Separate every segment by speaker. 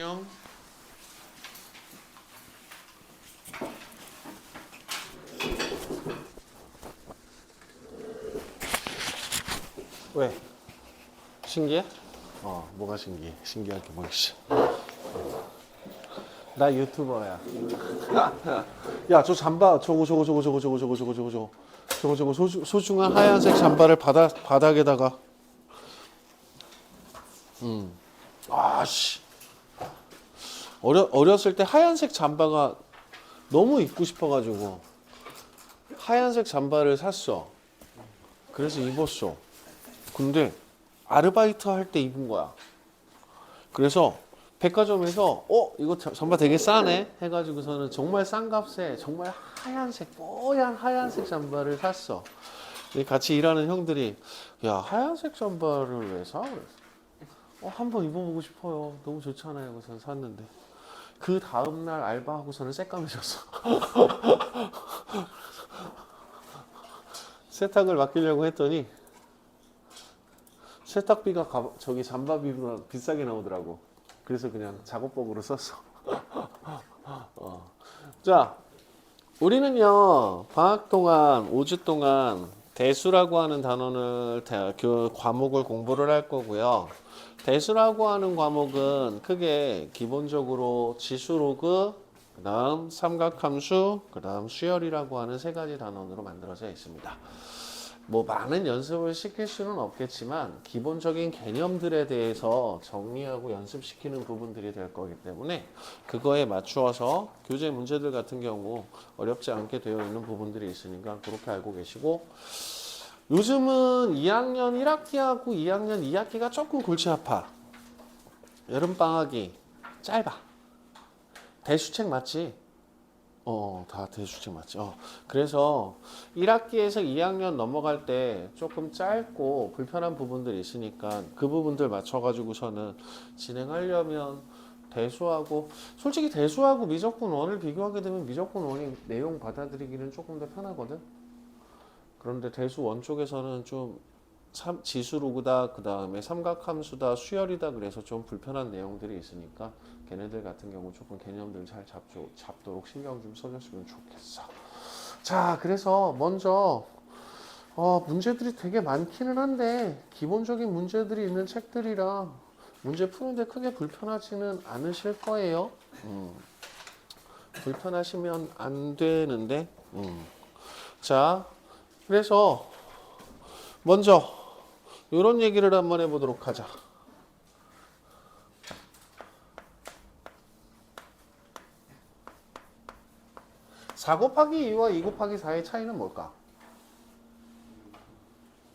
Speaker 1: 안녕. 왜? 신기해? 뭐가 신기해? 신기할 게 뭐 있어? 나 유튜버야. 야, 저 잠바, 저거 소중한 하얀색 잠바를 바닥에다가. 아씨. 어렸을 때 하얀색 잠바가 너무 입고 싶어가지고 하얀색 잠바를 샀어. 그래서 입었어. 근데 아르바이트 할 때 입은 거야. 그래서 백화점에서 이거 잠바 되게 싸네 해가지고서는 정말 싼 값에 정말 뽀얀 하얀색 잠바를 샀어. 같이 일하는 형들이 야, 하얀색 잠바를 왜 사? 그랬어. 한번 입어보고 싶어요. 너무 좋잖아요. 그래서 샀는데 그 다음날 알바하고서는 새까매졌어. 세탁을 맡기려고 했더니 세탁비가 저기 잠바비보다 비싸게 나오더라고. 그래서 그냥 작업복으로 썼어. 자, 우리는요 방학 동안 5주 동안 대수라고 하는 단원을 그 과목을 공부를 할 거고요. 대수라고 하는 과목은 크게 기본적으로 지수로그, 그다음 삼각함수, 그다음 수열이라고 하는 세 가지 단원으로 만들어져 있습니다. 뭐 많은 연습을 시킬 수는 없겠지만 기본적인 개념들에 대해서 정리하고 연습시키는 부분들이 될 거기 때문에 그거에 맞추어서 교재 문제들 같은 경우 어렵지 않게 되어 있는 부분들이 있으니까 그렇게 알고 계시고, 요즘은 2학년 1학기하고 2학년 2학기가 조금 골치 아파. 여름방학이 짧아. 대수책 맞지? 다 대수책 맞지. 그래서 1학기에서 2학년 넘어갈 때 조금 짧고 불편한 부분들이 있으니까 그 부분들 맞춰가지고서는 진행하려면 대수하고, 솔직히 대수하고 미적분 원을 비교하게 되면 미적분 원이 내용 받아들이기는 조금 더 편하거든. 그런데 대수 원 쪽에서는 좀 지수로그다, 그 다음에 삼각함수다, 수열이다, 그래서 좀 불편한 내용들이 있으니까 걔네들 같은 경우 조금 개념들 잘 잡도록 신경 좀 써줬으면 좋겠어. 자, 그래서 먼저 문제들이 되게 많기는 한데 기본적인 문제들이 있는 책들이라 문제 푸는데 크게 불편하지는 않으실 거예요. 불편하시면 안 되는데. 자, 그래서 먼저 이런 얘기를 한번 해보도록 하자. 4 곱하기 2와 2 곱하기 4의 차이는 뭘까?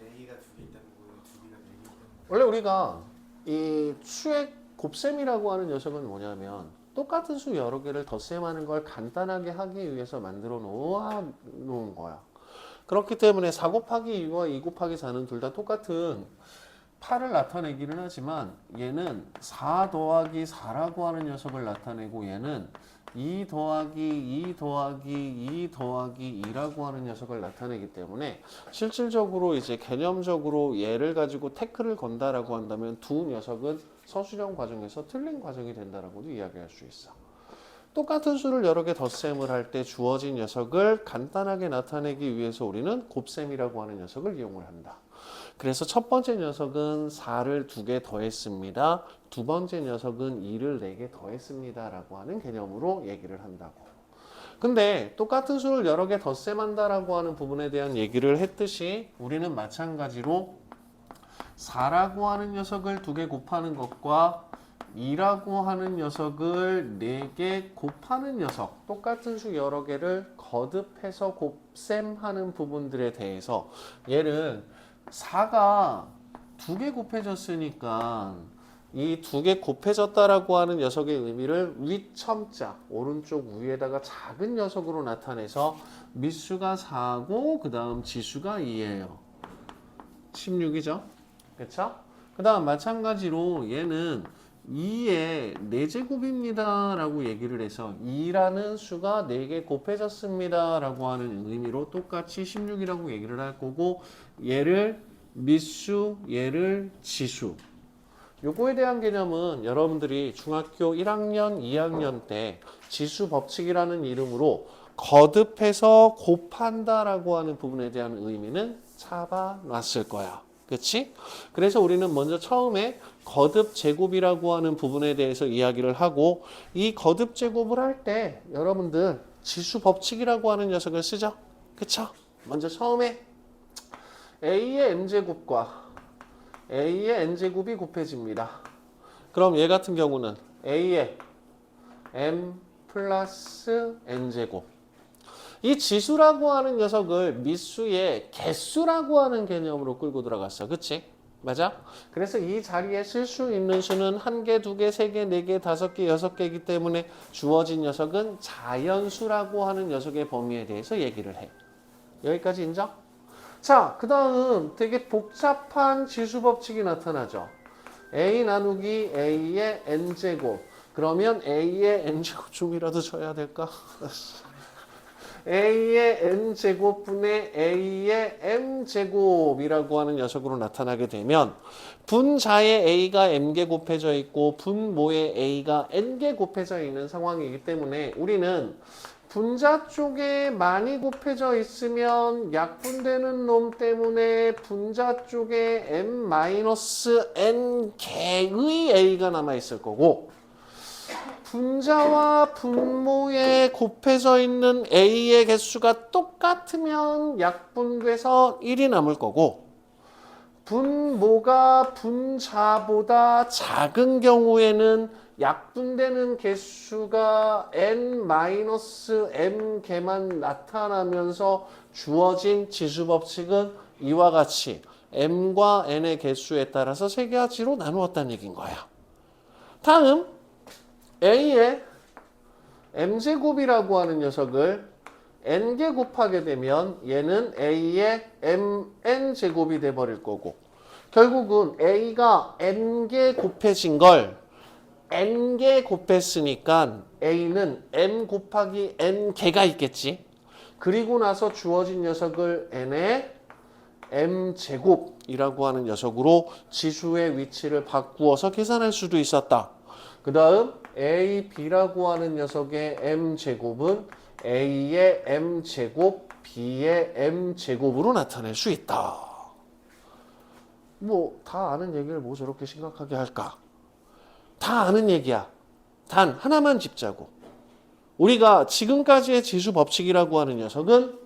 Speaker 2: 네개가 두 개 있다는 거예요. 두 개가 네 개 있다는 거예요.
Speaker 1: 원래 우리가 이 수의 곱셈이라고 하는 녀석은 뭐냐면 똑같은 수 여러 개를 덧셈하는 걸 간단하게 하기 위해서 만들어 놓은 거야. 그렇기 때문에 4 곱하기 2와 2 곱하기 4는 둘 다 똑같은 8을 나타내기는 하지만 얘는 4 더하기 4라고 하는 녀석을 나타내고 얘는 2 더하기 2 더하기 2 더하기 2라고 하는 녀석을 나타내기 때문에 실질적으로 이제 개념적으로 얘를 가지고 태클을 건다라고 한다면 두 녀석은 서술형 과정에서 틀린 과정이 된다라고도 이야기할 수 있어. 똑같은 수를 여러 개 덧셈을 할 때 주어진 녀석을 간단하게 나타내기 위해서 우리는 곱셈이라고 하는 녀석을 이용을 한다. 그래서 첫 번째 녀석은 4를 2개 더했습니다. 두 번째 녀석은 2를 4개 더했습니다. 라고 하는 개념으로 얘기를 한다고. 근데 똑같은 수를 여러 개 덧셈한다라고 하는 부분에 대한 얘기를 했듯이 우리는 마찬가지로 4라고 하는 녀석을 2개 곱하는 것과 2라고 하는 녀석을 4개 곱하는 녀석, 똑같은 수 여러 개를 거듭해서 곱셈하는 부분들에 대해서 얘를 4가 2개 곱해졌으니까 이 2개 곱해졌다라고 하는 녀석의 의미를 윗첨자 오른쪽 위에다가 작은 녀석으로 나타내서 밑수가 4고 그 다음 지수가 2예요. 16이죠. 그쵸? 그 다음 마찬가지로 얘는 2의 4제곱입니다 라고 얘기를 해서 2라는 수가 4개 곱해졌습니다 라고 하는 의미로 똑같이 16이라고 얘기를 할 거고, 얘를 밑수, 얘를 지수, 요거에 대한 개념은 여러분들이 중학교 1학년, 2학년 때 지수 법칙이라는 이름으로 거듭해서 곱한다라고 하는 부분에 대한 의미는 잡아놨을 거야. 그치? 그래서 우리는 먼저 처음에 거듭 제곱이라고 하는 부분에 대해서 이야기를 하고 이 거듭 제곱을 할 때 여러분들 지수 법칙이라고 하는 녀석을 쓰죠. 그쵸? 먼저 처음에 A의 M제곱과 A의 N제곱이 곱해집니다. 그럼 얘 같은 경우는 A의 M 플러스 N제곱. 이 지수라고 하는 녀석을 미수의 개수라고 하는 개념으로 끌고 들어갔어. 그치? 맞아? 그래서 이 자리에 쓸 수 있는 수는 1개, 2개, 3개, 4개, 5개, 6개이기 때문에 주어진 녀석은 자연수라고 하는 녀석의 범위에 대해서 얘기를 해. 여기까지 인정? 자, 그 다음 되게 복잡한 지수 법칙이 나타나죠. A 나누기 A의 N제곱. 그러면 A의 N제곱 좀이라도 줘야 될까? A의 N제곱분의 A의 M제곱이라고 하는 녀석으로 나타나게 되면 분자에 A가 M개 곱해져 있고 분모에 A가 N개 곱해져 있는 상황이기 때문에 우리는 분자 쪽에 많이 곱해져 있으면 약분되는 놈 때문에 분자 쪽에 M-N 개의 A가 남아있을 거고 분자와 분모에 곱해져 있는 A의 개수가 똑같으면 약분돼서 1이 남을 거고 분모가 분자보다 작은 경우에는 약분되는 개수가 n-m개만 나타나면서 주어진 지수법칙은 이와 같이 m과 n의 개수에 따라서 세 가지로 나누었다는 얘기인 거야. 다음 A의 m제곱이라고 하는 녀석을 n개 곱하게 되면 얘는 A의 mn제곱이 돼버릴 거고 결국은 A가 n개 곱해진 걸 n개 곱했으니까 A는 m 곱하기 n개가 있겠지. 그리고 나서 주어진 녀석을 n의 m제곱이라고 하는 녀석으로 지수의 위치를 바꾸어서 계산할 수도 있었다. 그 다음 A, B라고 하는 녀석의 m제곱은 A의 m제곱, B의 m제곱으로 나타낼 수 있다. 뭐 다 아는 얘기를 뭐 저렇게 심각하게 할까? 다 아는 얘기야. 단 하나만 짚자고. 우리가 지금까지의 지수 법칙이라고 하는 녀석은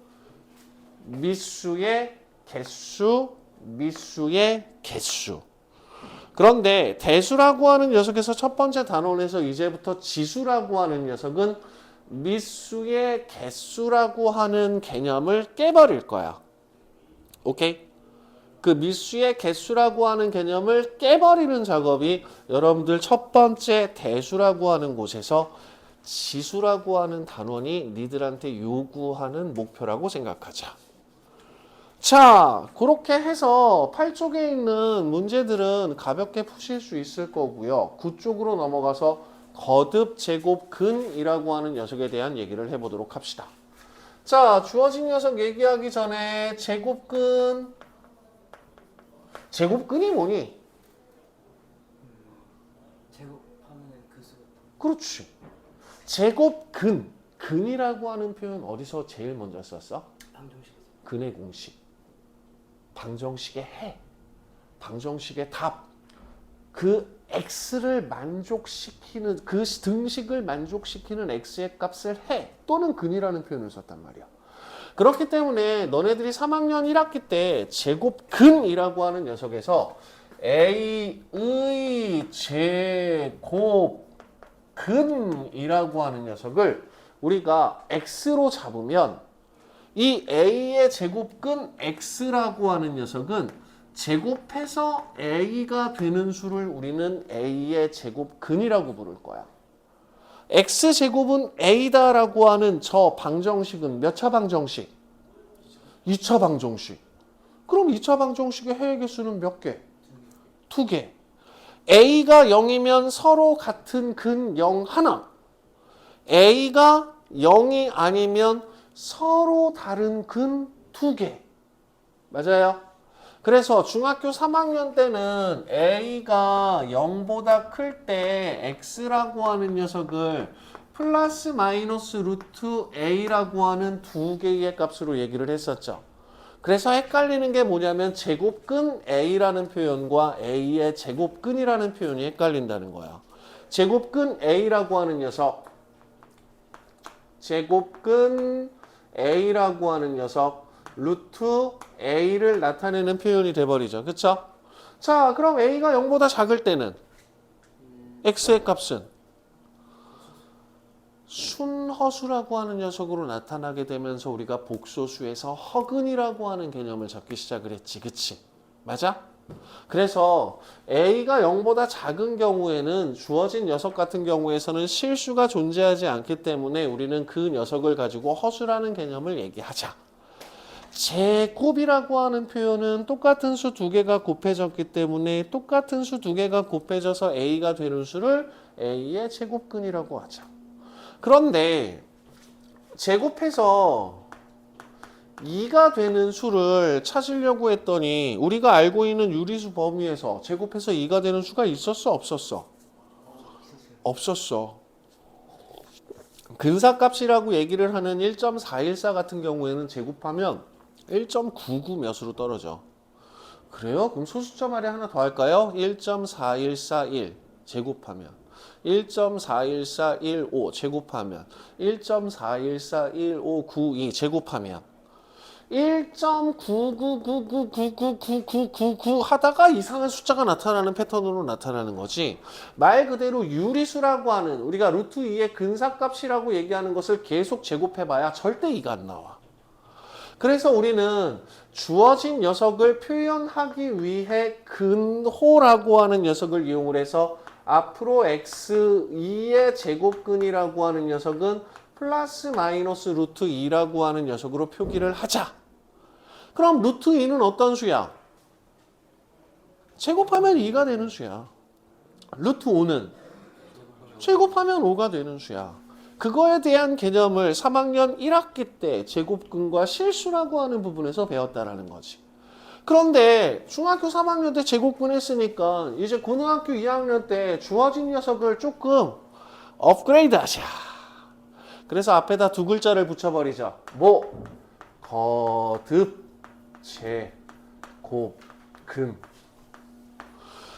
Speaker 1: 미수의 개수, 미수의 개수. 그런데 대수라고 하는 녀석에서 첫 번째 단원에서 이제부터 지수라고 하는 녀석은 미수의 개수라고 하는 개념을 깨버릴 거야. 오케이? 그 미수의 개수라고 하는 개념을 깨버리는 작업이 여러분들 첫 번째 대수라고 하는 곳에서 지수라고 하는 단원이 니들한테 요구하는 목표라고 생각하자. 자, 그렇게 해서 8쪽에 있는 문제들은 가볍게 푸실 수 있을 거고요. 9쪽으로 넘어가서 거듭, 제곱, 근이라고 하는 녀석에 대한 얘기를 해보도록 합시다. 자, 주어진 녀석 얘기하기 전에 제곱근, 제곱근이 뭐니?
Speaker 2: 제곱하면 그 수가
Speaker 1: 그렇지. 제곱근, 근이라고 하는 표현 어디서 제일 먼저 썼어?
Speaker 2: 방정식에서
Speaker 1: 근의 공식. 방정식의 해. 방정식의 답. 그 x를 만족시키는 그 등식을 만족시키는 x의 값을 해 또는 근이라는 표현을 썼단 말이야. 그렇기 때문에 너네들이 3학년 1학기 때 제곱근이라고 하는 녀석에서 a의 제곱근이라고 하는 녀석을 우리가 x로 잡으면 이 a의 제곱근 x라고 하는 녀석은 제곱해서 a가 되는 수를 우리는 a의 제곱근이라고 부를 거야. x제곱은 a다라고 하는 저 방정식은 몇 차 방정식? 2차 방정식. 그럼 2차 방정식의 해의 개수는 몇 개? 2개. a가 0이면 서로 같은 근 0 하나. a가 0이 아니면 서로 다른 근 2개. 맞아요? 그래서 중학교 3학년 때는 a가 0보다 클 때 x라고 하는 녀석을 플러스 마이너스 루트 a라고 하는 두 개의 값으로 얘기를 했었죠. 그래서 헷갈리는 게 뭐냐면 제곱근 a라는 표현과 a의 제곱근이라는 표현이 헷갈린다는 거야. 제곱근 a라고 하는 녀석, 제곱근 a라고 하는 녀석, 루트 a를 나타내는 표현이 돼버리죠. 그쵸? 자, 그럼 a가 0보다 작을 때는 x의 값은 순허수라고 하는 녀석으로 나타나게 되면서 우리가 복소수에서 허근이라고 하는 개념을 잡기 시작을 했지. 그치? 맞아? 그래서 a가 0보다 작은 경우에는 주어진 녀석 같은 경우에서는 실수가 존재하지 않기 때문에 우리는 그 녀석을 가지고 허수라는 개념을 얘기하자. 제곱이라고 하는 표현은 똑같은 수 두 개가 곱해졌기 때문에 똑같은 수 두 개가 곱해져서 a가 되는 수를 a의 제곱근이라고 하자. 그런데 제곱해서 2가 되는 수를 찾으려고 했더니 우리가 알고 있는 유리수 범위에서 제곱해서 2가 되는 수가 있었어? 없었어? 없었어. 근사값이라고 얘기를 하는 1.414 같은 경우에는 제곱하면 1.99 몇으로 떨어져. 그래요? 그럼 소수점 아래 하나 더 할까요? 1.414.1 제곱하면 1.41415 제곱하면 1.4141592 제곱하면 1.999999999 하다가 이상한 숫자가 나타나는 패턴으로 나타나는 거지. 말 그대로 유리수라고 하는 우리가 루트 2의 근사값이라고 얘기하는 것을 계속 제곱해봐야 절대 2가 안 나와. 그래서 우리는 주어진 녀석을 표현하기 위해 근호라고 하는 녀석을 이용을 해서 앞으로 x2의 제곱근이라고 하는 녀석은 플러스 마이너스 루트 2라고 하는 녀석으로 표기를 하자. 그럼 루트 2는 어떤 수야? 제곱하면 2가 되는 수야. 루트 5는 제곱하면 5가 되는 수야. 그거에 대한 개념을 3학년 1학기 때 제곱근과 실수라고 하는 부분에서 배웠다라는 거지. 그런데 중학교 3학년 때 제곱근 했으니까 이제 고등학교 2학년 때 주어진 녀석을 조금 업그레이드 하자. 그래서 앞에다 두 글자를 붙여버리자. 뭐? 거듭, 제곱근.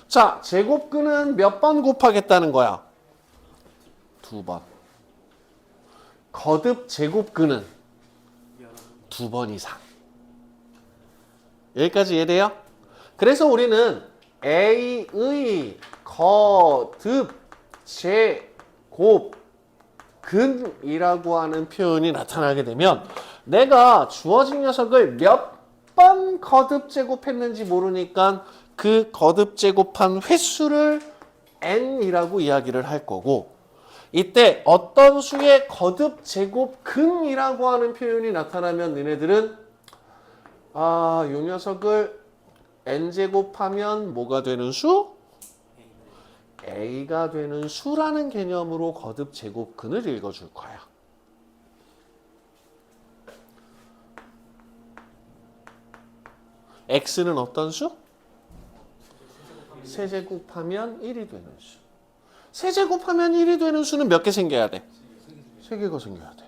Speaker 1: 자, 제곱근은 몇 번 곱하겠다는 거야? 2번. 거듭 제곱근은 2번 이상. 여기까지 이해돼요? 그래서 우리는 A의 거듭 제곱근이라고 하는 표현이 나타나게 되면 내가 주어진 녀석을 몇 번 거듭 제곱했는지 모르니까 그 거듭 제곱한 횟수를 n이라고 이야기를 할 거고, 이때 어떤 수의 거듭 제곱근이라고 하는 표현이 나타나면 너네들은 아, 요 녀석을 n제곱하면 뭐가 되는 수? a가 되는 수라는 개념으로 거듭 제곱근을 읽어줄 거야. x는 어떤 수? 세제곱하면 1이 되는 수. 세제곱하면 1이 되는 수는 몇 개 생겨야 돼? 3개가 생겨야 돼.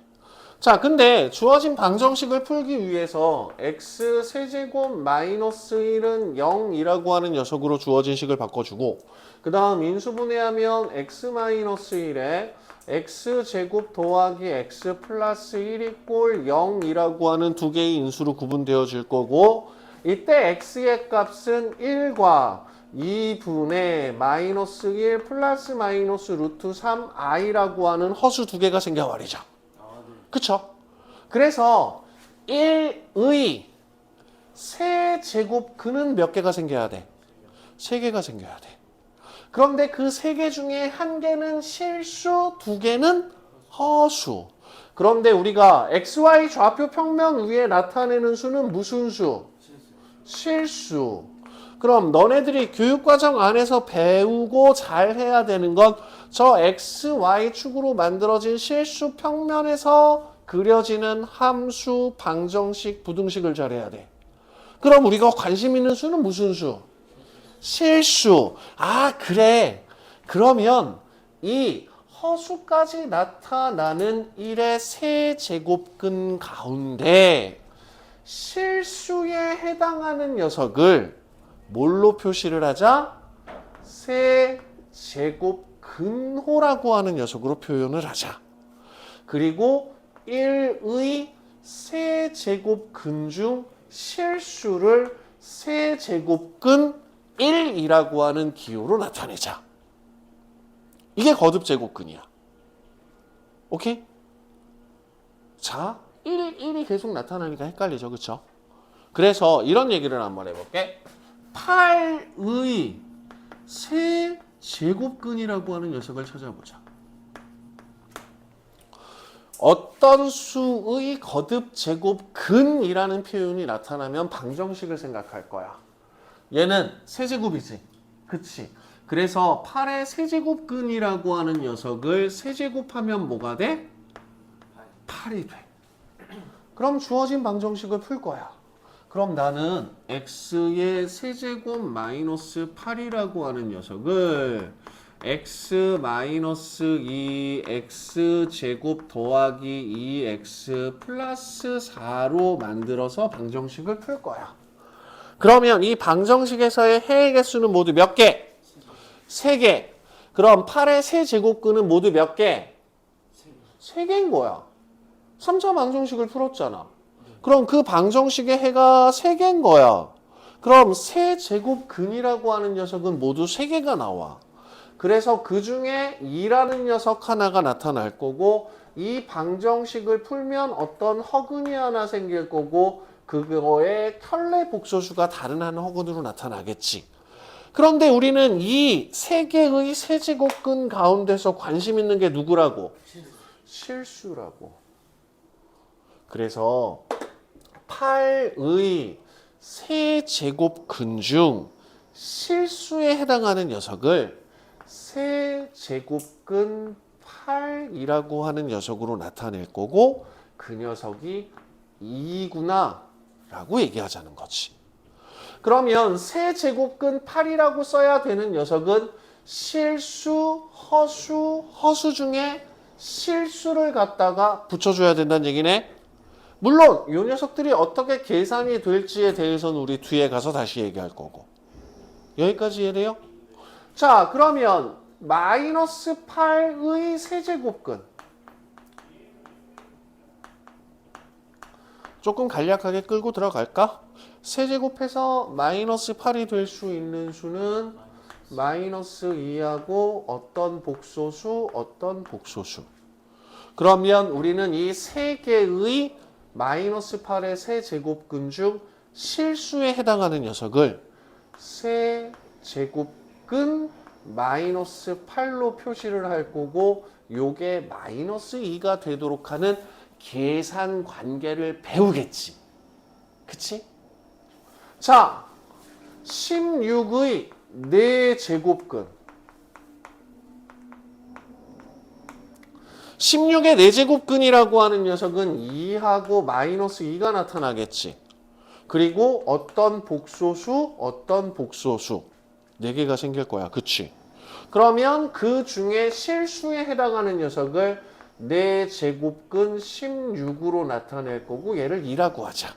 Speaker 1: 자, 근데 주어진 방정식을 풀기 위해서 x 세제곱 마이너스 1은 0이라고 하는 녀석으로 주어진 식을 바꿔주고, 그 다음 인수분해하면 x 마이너스 1에 x제곱 더하기 x 플러스 1이 꼴 0이라고 하는 두 개의 인수로 구분되어질 거고, 이때 x의 값은 1과 2분의 마이너스 1 플러스 마이너스 루트 3i라고 하는 허수 두 개가 생겨버리죠. 그쵸? 그래서 1의 세제곱근은 몇 개가 생겨야 돼? 3개가 생겨야 돼. 그런데 그 3개 중에 1개는 실수, 2개는 허수. 그런데 우리가 XY 좌표 평면 위에 나타내는 수는 무슨 수? 실수. 그럼 너네들이 교육과정 안에서 배우고 잘 해야 되는 건 저 XY축으로 만들어진 실수 평면에서 그려지는 함수, 방정식, 부등식을 잘해야 돼. 그럼 우리가 관심 있는 수는 무슨 수? 실수. 아, 그래. 그러면 이 허수까지 나타나는 1의 세제곱근 가운데 실수에 해당하는 녀석을 뭘로 표시를 하자? 세제곱근호라고 하는 녀석으로 표현을 하자. 그리고 1의 세제곱근 중 실수를 세제곱근 1이라고 하는 기호로 나타내자. 이게 거듭제곱근이야. 오케이? 자, 1이 계속 나타나니까 헷갈리죠. 그쵸? 그래서 이런 얘기를 한번 해볼게. 8의 세제곱근이라고 하는 녀석을 찾아보자. 어떤 수의 거듭제곱근이라는 표현이 나타나면 방정식을 생각할 거야. 얘는 세제곱이지. 그치? 그래서 8의 세제곱근이라고 하는 녀석을 세제곱하면 뭐가 돼? 8이 돼. 그럼 주어진 방정식을 풀 거야. 그럼 나는 x의 세제곱 마이너스 8이라고 하는 녀석을 x 마이너스 2x 제곱 더하기 2x 플러스 4로 만들어서 방정식을 풀 거야. 그러면 이 방정식에서의 해의 개수는 모두 몇 개? 3개. 그럼 8의 세제곱근은 모두 몇 개? 3개인 거야. 3차 방정식을 풀었잖아. 그럼 그 방정식의 해가 3개인 거야. 그럼 세제곱근이라고 하는 녀석은 모두 3개가 나와. 그래서 그 중에 2라는 녀석 하나가 나타날 거고 이 방정식을 풀면 어떤 허근이 하나 생길 거고 그거의 켤레 복소수가 다른 한 허근으로 나타나겠지. 그런데 우리는 이 3개의 세제곱근 가운데서 관심 있는 게 누구라고? 실수라고. 그래서 8의 세제곱근 중 실수에 해당하는 녀석을 세제곱근 8이라고 하는 녀석으로 나타낼 거고 그 녀석이 2구나 라고 얘기하자는 거지. 그러면 세제곱근 8이라고 써야 되는 녀석은 실수, 허수 중에 실수를 갖다가 붙여줘야 된다는 얘기네. 물론 이 녀석들이 어떻게 계산이 될지에 대해서는 우리 뒤에 가서 다시 얘기할 거고. 여기까지 이해돼요? 자, 그러면 마이너스 8의 세제곱근. 조금 간략하게 끌고 들어갈까? 세제곱해서 마이너스 8이 될 수 있는 수는 마이너스 2하고 어떤 복소수, 어떤 복소수. 그러면 우리는 이 세 개의 마이너스 8의 세제곱근 중 실수에 해당하는 녀석을 세제곱근 마이너스 8로 표시를 할 거고 요게 마이너스 2가 되도록 하는 계산 관계를 배우겠지. 그치? 자, 16의 4제곱근. 16의 4제곱근이라고 하는 녀석은 2하고 마이너스 2가 나타나겠지. 그리고 어떤 복소수, 어떤 복소수. 4개가 생길 거야. 그치? 그러면 그 중에 실수에 해당하는 녀석을 4제곱근 16으로 나타낼 거고 얘를 2라고 하자.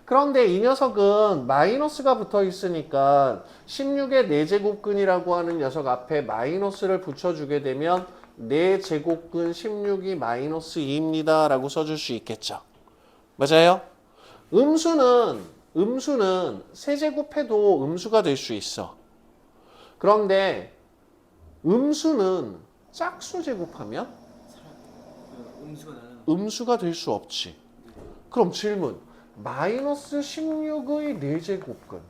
Speaker 1: 그런데 이 녀석은 마이너스가 붙어 있으니까 16의 4제곱근이라고 하는 녀석 앞에 마이너스를 붙여주게 되면 4제곱근 16이 마이너스 2입니다 라고 써줄 수 있겠죠. 맞아요? 음수는 세제곱해도 음수가 될 수 있어. 그런데 음수는 짝수 제곱하면 음수가 될 수 없지. 그럼 질문. 마이너스 16의 4제곱근.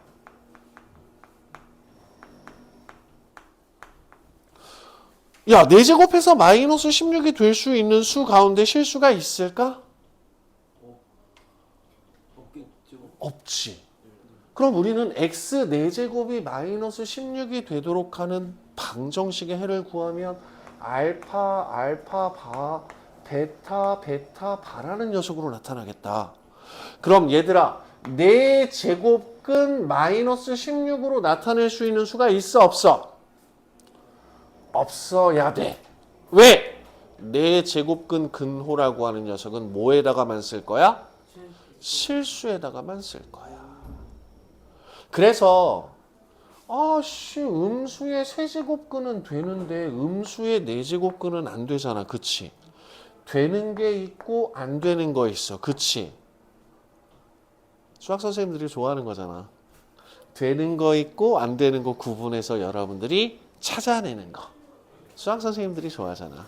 Speaker 1: 야, 4제곱해서 마이너스 16이 될 수 있는 수 가운데 실수가 있을까?
Speaker 2: 없겠죠.
Speaker 1: 없지. 그럼 우리는 x 4제곱이 마이너스 16이 되도록 하는 방정식의 해를 구하면 알파, 알파, 바, 베타, 베타, 바라는 녀석으로 나타나겠다. 그럼 얘들아, 4제곱근 마이너스 16으로 나타낼 수 있는 수가 있어 없어? 없어야 돼. 왜? 4제곱근 근호라고 하는 녀석은 뭐에다가만 쓸 거야? 실수에다가만 쓸 거야. 그래서 음수의 3제곱근은 되는데 음수의 4제곱근은 안 되잖아. 그치? 되는 게 있고 안 되는 거 있어. 그치? 수학 선생님들이 좋아하는 거잖아. 되는 거 있고 안 되는 거 구분해서 여러분들이 찾아내는 거. 수학 선생님들이 좋아하잖아.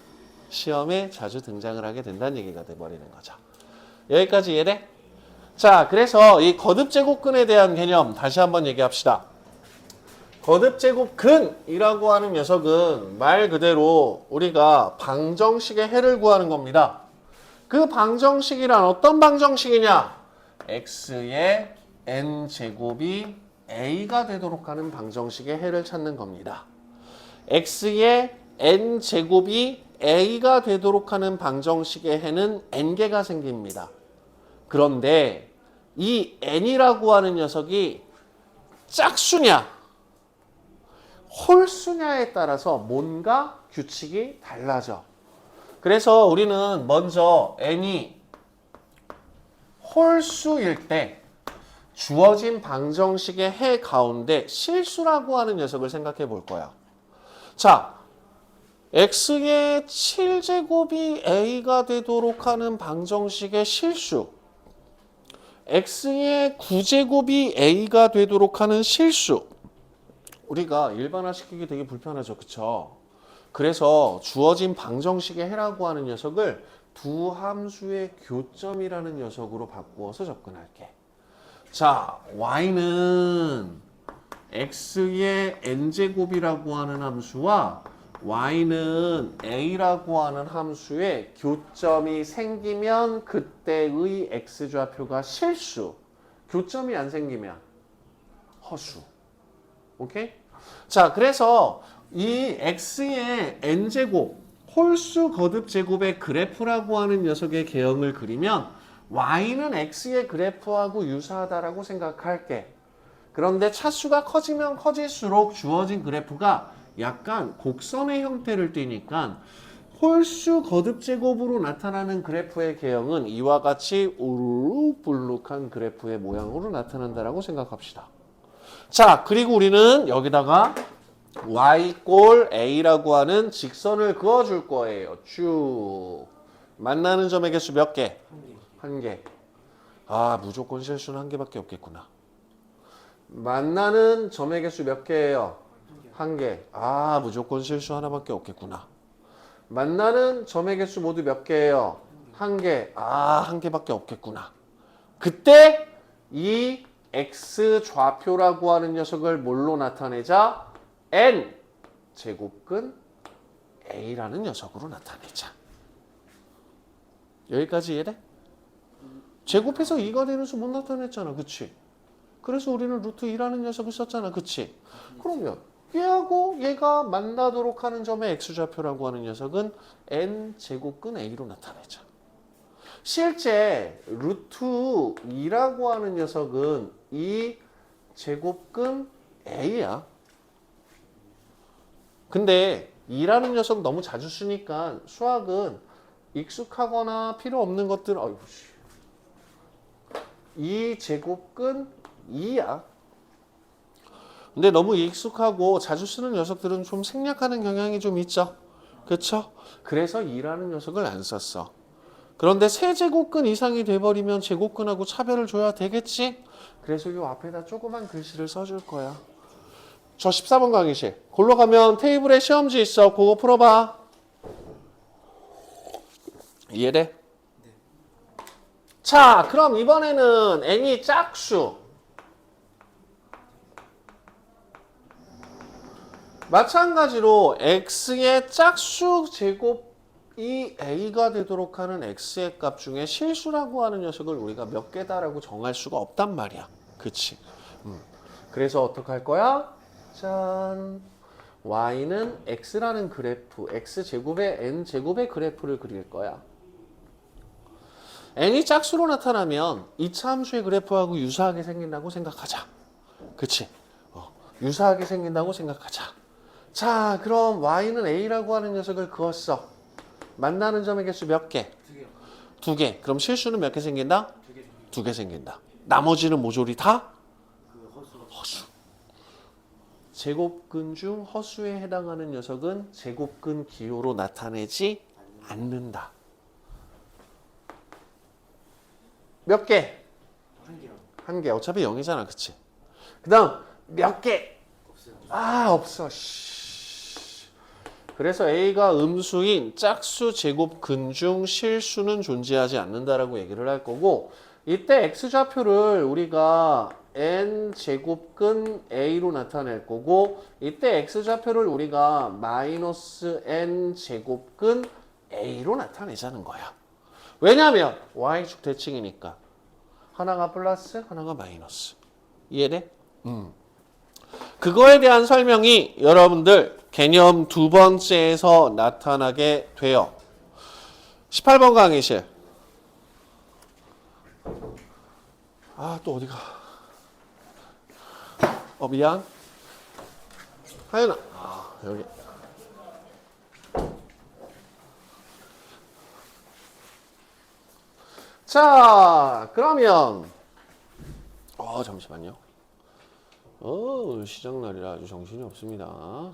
Speaker 1: 시험에 자주 등장을 하게 된다는 얘기가 돼버리는 거죠. 여기까지 이해돼? 자, 그래서 이 거듭제곱근에 대한 개념 다시 한번 얘기합시다. 거듭제곱근이라고 하는 녀석은 말 그대로 우리가 방정식의 해를 구하는 겁니다. 그 방정식이란 어떤 방정식이냐? x의 n제곱이 a가 되도록 하는 방정식의 해를 찾는 겁니다. x의 n제곱이 a가 되도록 하는 방정식의 해는 n개가 생깁니다. 그런데 이 n이라고 하는 녀석이 짝수냐 홀수냐에 따라서 뭔가 규칙이 달라져. 그래서 우리는 먼저 n이 홀수일 때 주어진 방정식의 해 가운데 실수라고 하는 녀석을 생각해 볼 거야. 자, x의 7제곱이 a가 되도록 하는 방정식의 실수, x의 9제곱이 a가 되도록 하는 실수. 우리가 일반화시키기 되게 불편하죠. 그쵸? 그래서 주어진 방정식의 해라고 하는 녀석을 두 함수의 교점이라는 녀석으로 바꾸어서 접근할게. 자, y는 x의 n제곱이라고 하는 함수와 y는 a라고 하는 함수의 교점이 생기면 그때의 x좌표가 실수. 교점이 안 생기면 허수. 오케이? 자, 그래서 이 x의 n제곱 홀수 거듭 제곱의 그래프라고 하는 녀석의 개형을 그리면 y는 x의 그래프하고 유사하다라고 생각할게. 그런데 차수가 커지면 커질수록 주어진 그래프가 약간 곡선의 형태를 띠니까 홀수 거듭 제곱으로 나타나는 그래프의 개형은 이와 같이 우르르불룩한 그래프의 모양으로 나타난다라고 생각합시다. 자, 그리고 우리는 여기다가 y꼴 a라고 하는 직선을 그어줄 거예요. 쭉. 만나는 점의 개수 몇 개? 한 개. 아, 무조건 실수는 한 개밖에 없겠구나. 만나는 점의 개수 몇 개예요? 한 개. 아, 무조건 실수 하나밖에 없겠구나. 만나는 점의 개수 모두 몇 개예요? 한 개. 아, 한 개밖에 없겠구나. 그때 이 x 좌표라고 하는 녀석을 뭘로 나타내자? n 제곱근 a라는 녀석으로 나타내자. 여기까지 이해돼? 제곱해서 2가 되는 수 못 나타냈잖아. 그치? 그래서 우리는 루트 2라는 녀석을 썼잖아. 그치? 그러면 얘하고 얘가 만나도록 하는 점의 x좌표라고 하는 녀석은 n 제곱근 a로 나타내자. 실제 루트 2라고 하는 녀석은 이 제곱근 a야. 근데 2라는 녀석 너무 자주 쓰니까 수학은 익숙하거나 필요 없는 것들, 이 제곱근 2야. 근데 너무 익숙하고 자주 쓰는 녀석들은 좀 생략하는 경향이 좀 있죠. 그렇죠? 그래서 2라는 녀석을 안 썼어. 그런데 세제곱근 이상이 돼버리면 제곱근하고 차별을 줘야 되겠지? 그래서 이 앞에다 조그만 글씨를 써줄 거야. 저 14번 강의실. 골로 가면 테이블에 시험지 있어. 그거 풀어봐. 이해돼?
Speaker 2: 네.
Speaker 1: 자, 그럼 이번에는 n이 짝수. 마찬가지로 x의 짝수 제곱이 a가 되도록 하는 x의 값 중에 실수라고 하는 녀석을 우리가 몇 개다라고 정할 수가 없단 말이야. 그치? 그래서 어떻게 할 거야? 짠. y는 x라는 그래프, x제곱의 n제곱의 그래프를 그릴 거야. n이 짝수로 나타나면 이차 함수의 그래프하고 유사하게 생긴다고 생각하자. 그치? 유사하게 생긴다고 생각하자. 자, 그럼 y는 a라고 하는 녀석을 그었어. 만나는 점의 개수 몇 개?
Speaker 2: 두 개요.
Speaker 1: 두 개. 그럼 실수는 몇 개 생긴다?
Speaker 2: 두 개.
Speaker 1: 두 개 생긴다. 나머지는 모조리 다
Speaker 2: 그 허수.
Speaker 1: 허수. 제곱근 중 허수에 해당하는 녀석은 제곱근 기호로 나타내지 않는다. 몇 개?
Speaker 2: 한 개요.
Speaker 1: 한 개. 어차피 0이잖아. 그치? 그 다음 몇 개?
Speaker 2: 없어요.
Speaker 1: 없어. 그래서 A가 음수인 짝수 제곱근 중 실수는 존재하지 않는다라고 얘기를 할 거고, 이때 X좌표를 우리가 N 제곱근 A로 나타낼 거고, 이때 X좌표를 우리가 마이너스 N 제곱근 A로 나타내자는 거야. 왜냐하면 Y축 대칭이니까 하나가 플러스 하나가 마이너스. 이해돼? 그거에 대한 설명이 여러분들 개념 두 번째에서 나타나게 돼요. 18번 강의실. 또 어디가? 미안. 하연아. 여기. 자, 그러면 잠시만요. 시작날이라 아주 정신이 없습니다.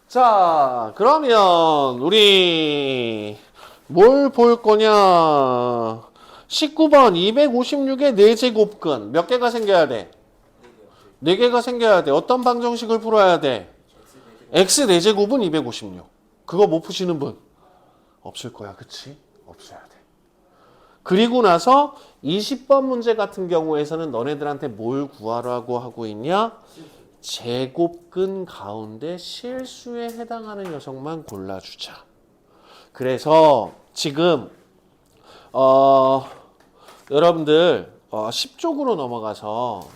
Speaker 1: 자, 그러면 우리 뭘 볼 거냐? 19번 256의 4제곱근 몇 개가 생겨야 돼? 4개가 생겨야 돼. 어떤 방정식을 풀어야 돼? x 4제곱은 256. 그거 못 푸시는 분? 없을 거야. 그치? 없어야 돼. 그리고 나서 20번 문제 같은 경우에서는 너네들한테 뭘 구하라고 하고 있냐? 제곱근 가운데 실수에 해당하는 녀석만 골라주자. 그래서 지금 여러분들 10쪽으로 넘어가서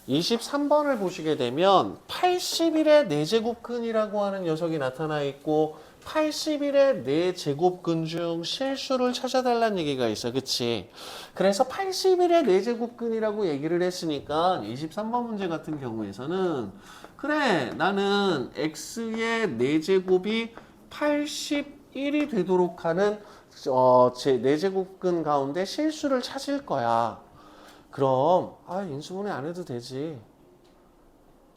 Speaker 1: 23번을 보시게 되면 81의 4제곱근이라고 하는 녀석이 나타나 있고 81의 4제곱근 중 실수를 찾아달라는 얘기가 있어. 그치? 그래서 81의 4제곱근이라고 얘기를 했으니까 23번 문제 같은 경우에서는 그래, 나는 x의 4제곱이 81이 되도록 하는 제 4제곱근 가운데 실수를 찾을 거야. 그럼 인수분해 안 해도 되지.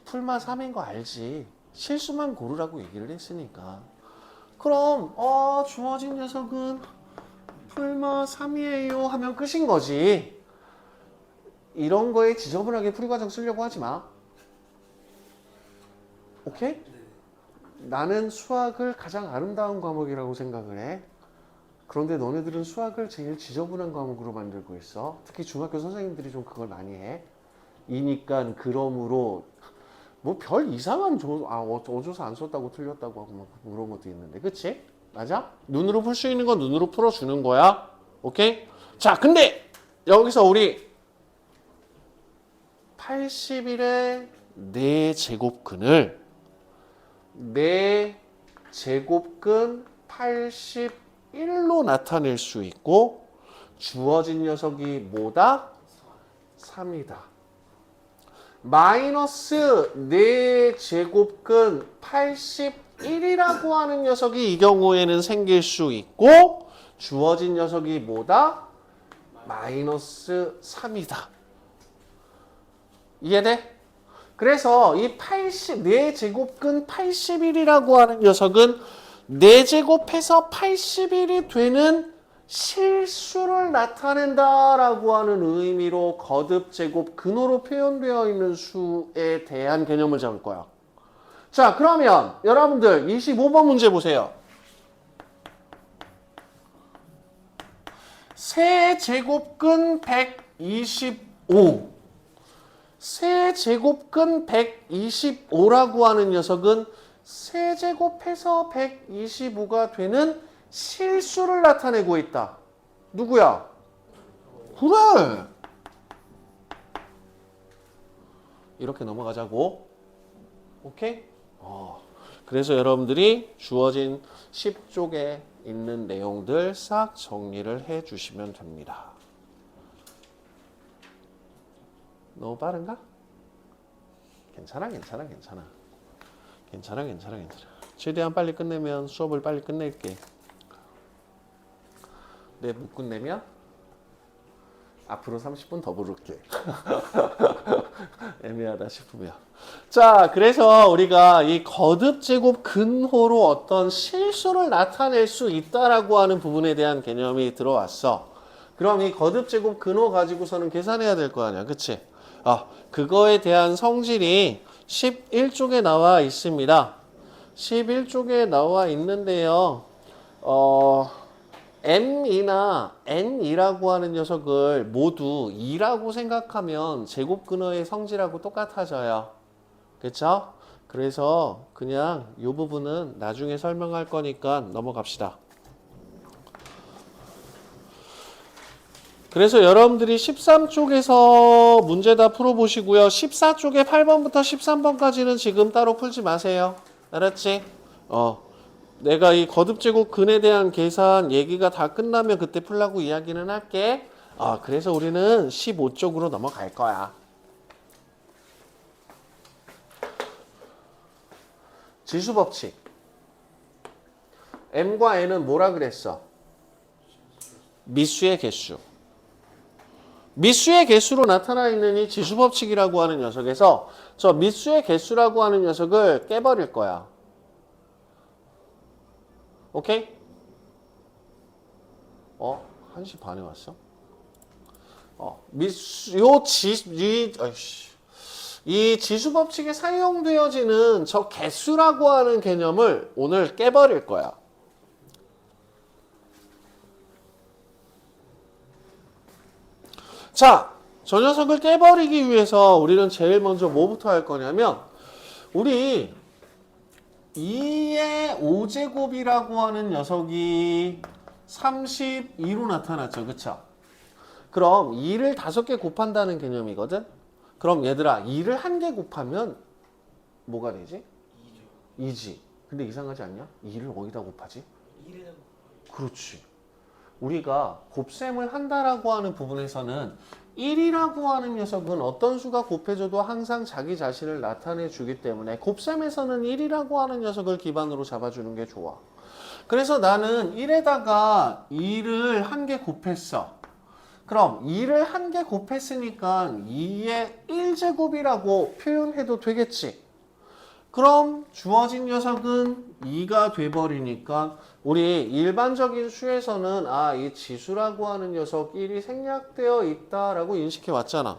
Speaker 1: 풀마 3인 거 알지. 실수만 고르라고 얘기를 했으니까. 그럼 주어진 녀석은 풀마 3이에요 하면 끝인 거지. 이런 거에 지저분하게 풀이과정 쓰려고 하지 마. 오케이? 나는 수학을 가장 아름다운 과목이라고 생각을 해. 그런데 너네들은 수학을 제일 지저분한 과목으로 만들고 있어. 특히 중학교 선생님들이 좀 그걸 많이 해. 이니까 그러므로 뭐 별 이상한 어조사 안 썼다고 틀렸다고 하고 막 그런 것도 있는데, 그치? 맞아? 눈으로 풀 수 있는 건 눈으로 풀어주는 거야. 오케이? 자, 근데 여기서 우리 81의 4제곱근을 4제곱근 81로 나타낼 수 있고 주어진 녀석이 뭐다? 3이다. 마이너스 4제곱근 81이라고 하는 녀석이 이 경우에는 생길 수 있고 주어진 녀석이 뭐다? 마이너스 3이다. 이해돼? 그래서 이 4제곱근 81이라고 하는 녀석은 4제곱해서 81이 되는 실수를 나타낸다라고 하는 의미로 거듭 제곱 근호로 표현되어 있는 수에 대한 개념을 잡을 거야. 자, 그러면 여러분들 25번 문제 보세요. 세제곱근 125. 세제곱근 125라고 하는 녀석은 세제곱해서 125가 되는 실수를 나타내고 있다. 누구야? 그래. 이렇게 넘어가자고. 오케이? 그래서 여러분들이 주어진 10쪽에 있는 내용들 싹 정리를 해 주시면 됩니다. 너무 빠른가? 괜찮아. 최대한 빨리 끝내면 수업을 빨리 끝낼게. 네, 못 끝내면 앞으로 30분 더 부를게. 애매하다 싶으면. 자, 그래서 우리가 이 거듭제곱 근호로 어떤 실수를 나타낼 수 있다라고 하는 부분에 대한 개념이 들어왔어. 그럼 이 거듭제곱 근호 가지고서는 계산해야 될 거 아니야. 그치? 그거에 대한 성질이 11쪽에 나와 있습니다. 11쪽에 나와 있는데요. m이나 n이라고 하는 녀석을 모두 2라고 생각하면 제곱 근호의 성질하고 똑같아져요. 그쵸? 그래서 그냥 이 부분은 나중에 설명할 거니까 넘어갑시다. 그래서 여러분들이 13쪽에서 문제 다 풀어보시고요. 14쪽에 8번부터 13번까지는 지금 따로 풀지 마세요. 알았지? 내가 이 거듭제곱 근에 대한 계산 얘기가 다 끝나면 그때 풀라고 이야기는 할게. 그래서 우리는 15쪽으로 넘어갈 거야. 지수법칙. m과 n은 뭐라 그랬어? 미수의 개수. 미수의 개수로 나타나 있는 이 지수법칙이라고 하는 녀석에서 저 미수의 개수라고 하는 녀석을 깨버릴 거야. 오케이? 1시 반에 왔어? 이 지수법칙에 사용되어지는 저 개수라고 하는 개념을 오늘 깨버릴 거야. 자, 저 녀석을 깨버리기 위해서 우리는 제일 먼저 뭐부터 할 거냐면 우리 2의 5제곱이라고 하는 녀석이 32로 나타났죠. 그쵸? 그럼 2를 5개 곱한다는 개념이거든? 그럼 얘들아 2를 1개 곱하면 뭐가 되지? 2지. 근데 이상하지 않냐? 2를 어디다 곱하지?
Speaker 2: 1에다
Speaker 1: 그렇지. 우리가 곱셈을 한다라고 하는 부분에서는 1이라고 하는 녀석은 어떤 수가 곱해져도 항상 자기 자신을 나타내 주기 때문에 곱셈에서는 1이라고 하는 녀석을 기반으로 잡아주는 게 좋아. 그래서 나는 1에다가 2를 1개 곱했어. 그럼 2를 1개 곱했으니까 2의 1제곱이라고 표현해도 되겠지. 그럼 주어진 녀석은 2가 돼버리니까 우리 일반적인 수에서는 이 지수라고 하는 녀석 1이 생략되어 있다라고 인식해 왔잖아.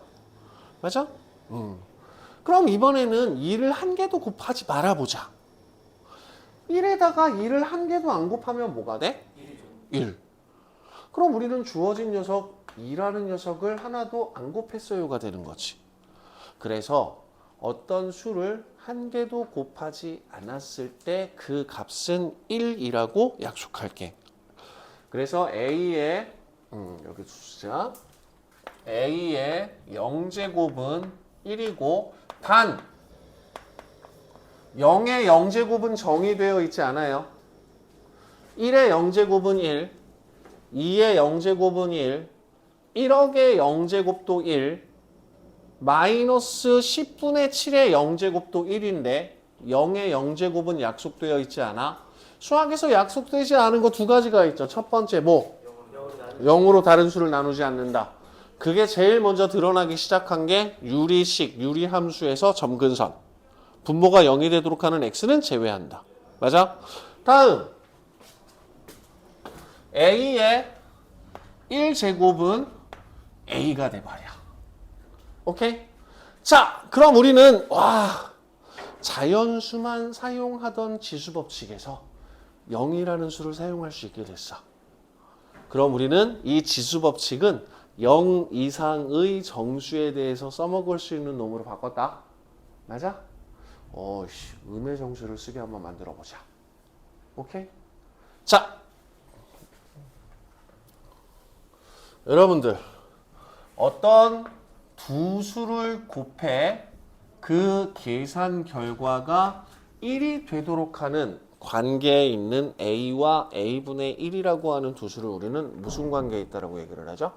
Speaker 1: 맞아? 그럼 이번에는 2를 1개도 곱하지 말아보자. 1에다가 2를 1개도 안 곱하면 뭐가 돼? 1. 그럼 우리는 주어진 녀석 2라는 녀석을 하나도 안 곱했어요가 되는 거지. 그래서 어떤 수를 1개도 곱하지 않았을 때 그 값은 1이라고 약속할게. 그래서 A의 여기 주자. A의 0제곱은 1이고 단 0의 0제곱은 정의되어 있지 않아요. 1의 0제곱은 1, 2의 0제곱은 1, 1억의 0제곱도 1, 마이너스 10분의 7의 0제곱도 1인데 0의 0제곱은 약속되어 있지 않아. 수학에서 약속되지 않은 거 두 가지가 있죠. 첫 번째 뭐? 0으로 다른 수를 나누지 않는다. 그게 제일 먼저 드러나기 시작한 게 유리식, 유리함수에서 점근선. 분모가 0이 되도록 하는 x는 제외한다. 맞아? 다음 a의 1제곱은 a가 돼버려. 오케이? 자, 그럼 우리는 자연수만 사용하던 지수법칙에서 0이라는 수를 사용할 수 있게 됐어. 그럼 우리는 이 지수법칙은 0 이상의 정수에 대해서 써먹을 수 있는 놈으로 바꿨다. 맞아? 음의 정수를 쓰게 한번 만들어 보자. 오케이? 자, 여러분들 어떤 두 수를 곱해 그 계산 결과가 1이 되도록 하는 관계에 있는 A와 A분의 1이라고 하는 두 수를 우리는 무슨 관계에 있다라고 얘기를 하죠?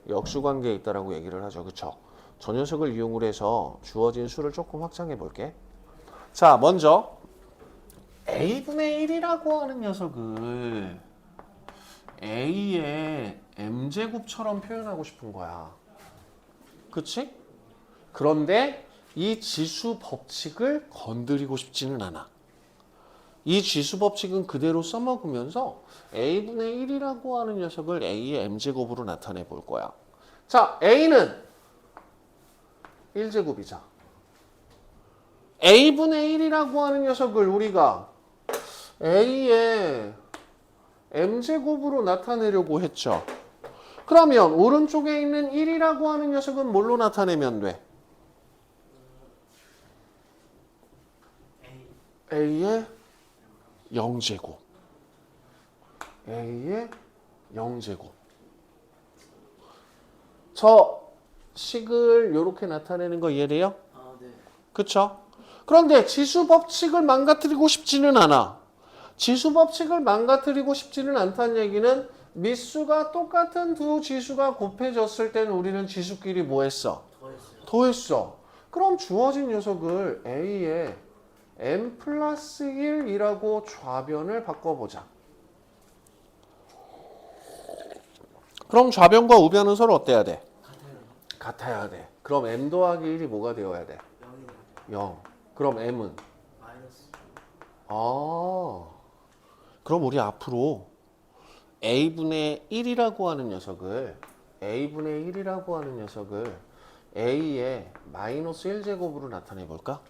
Speaker 1: 역수 관계에 있다라고 얘기를 하죠. 그쵸? 저 녀석을 이용을 해서 주어진 수를 조금 확장해 볼게. 자, 먼저 A분의 1이라고 하는 녀석을 A의 M제곱처럼 표현하고 싶은 거야. 그치? 그런데 이 지수 법칙을 건드리고 싶지는 않아. 이 지수 법칙은 그대로 써먹으면서 A분의 1이라고 하는 녀석을 A의 M제곱으로 나타내 볼 거야. 자, A는 1제곱이자 A분의 1이라고 하는 녀석을 우리가 A의 M제곱으로 나타내려고 했죠. 그러면 오른쪽에 있는 1이라고 하는 녀석은 뭘로 나타내면 돼? A의 0제곱. A의 0제곱. 저 식을 이렇게 나타내는 거 이해돼요?
Speaker 2: 네.
Speaker 1: 그쵸? 그런데 지수 법칙을 망가뜨리고 싶지는 않아. 지수 법칙을 망가뜨리고 싶지는 않다는 얘기는 밑수가 똑같은 두 지수가 곱해졌을 때는 우리는 지수끼리 뭐 했어? 더했어. 그럼 주어진 녀석을 A의 M 플러스 1이라고 좌변을 바꿔보자. 그럼 좌변과 우변은 서로 어때야 돼? 같아야 돼. 그럼 M 더하기 1이 뭐가 되어야 돼? 0. 그럼 M은?
Speaker 2: 마이너스.
Speaker 1: 그럼 우리 앞으로 A분의 1이라고 하는 녀석을 A의 마이너스 1제곱으로 나타내 볼까?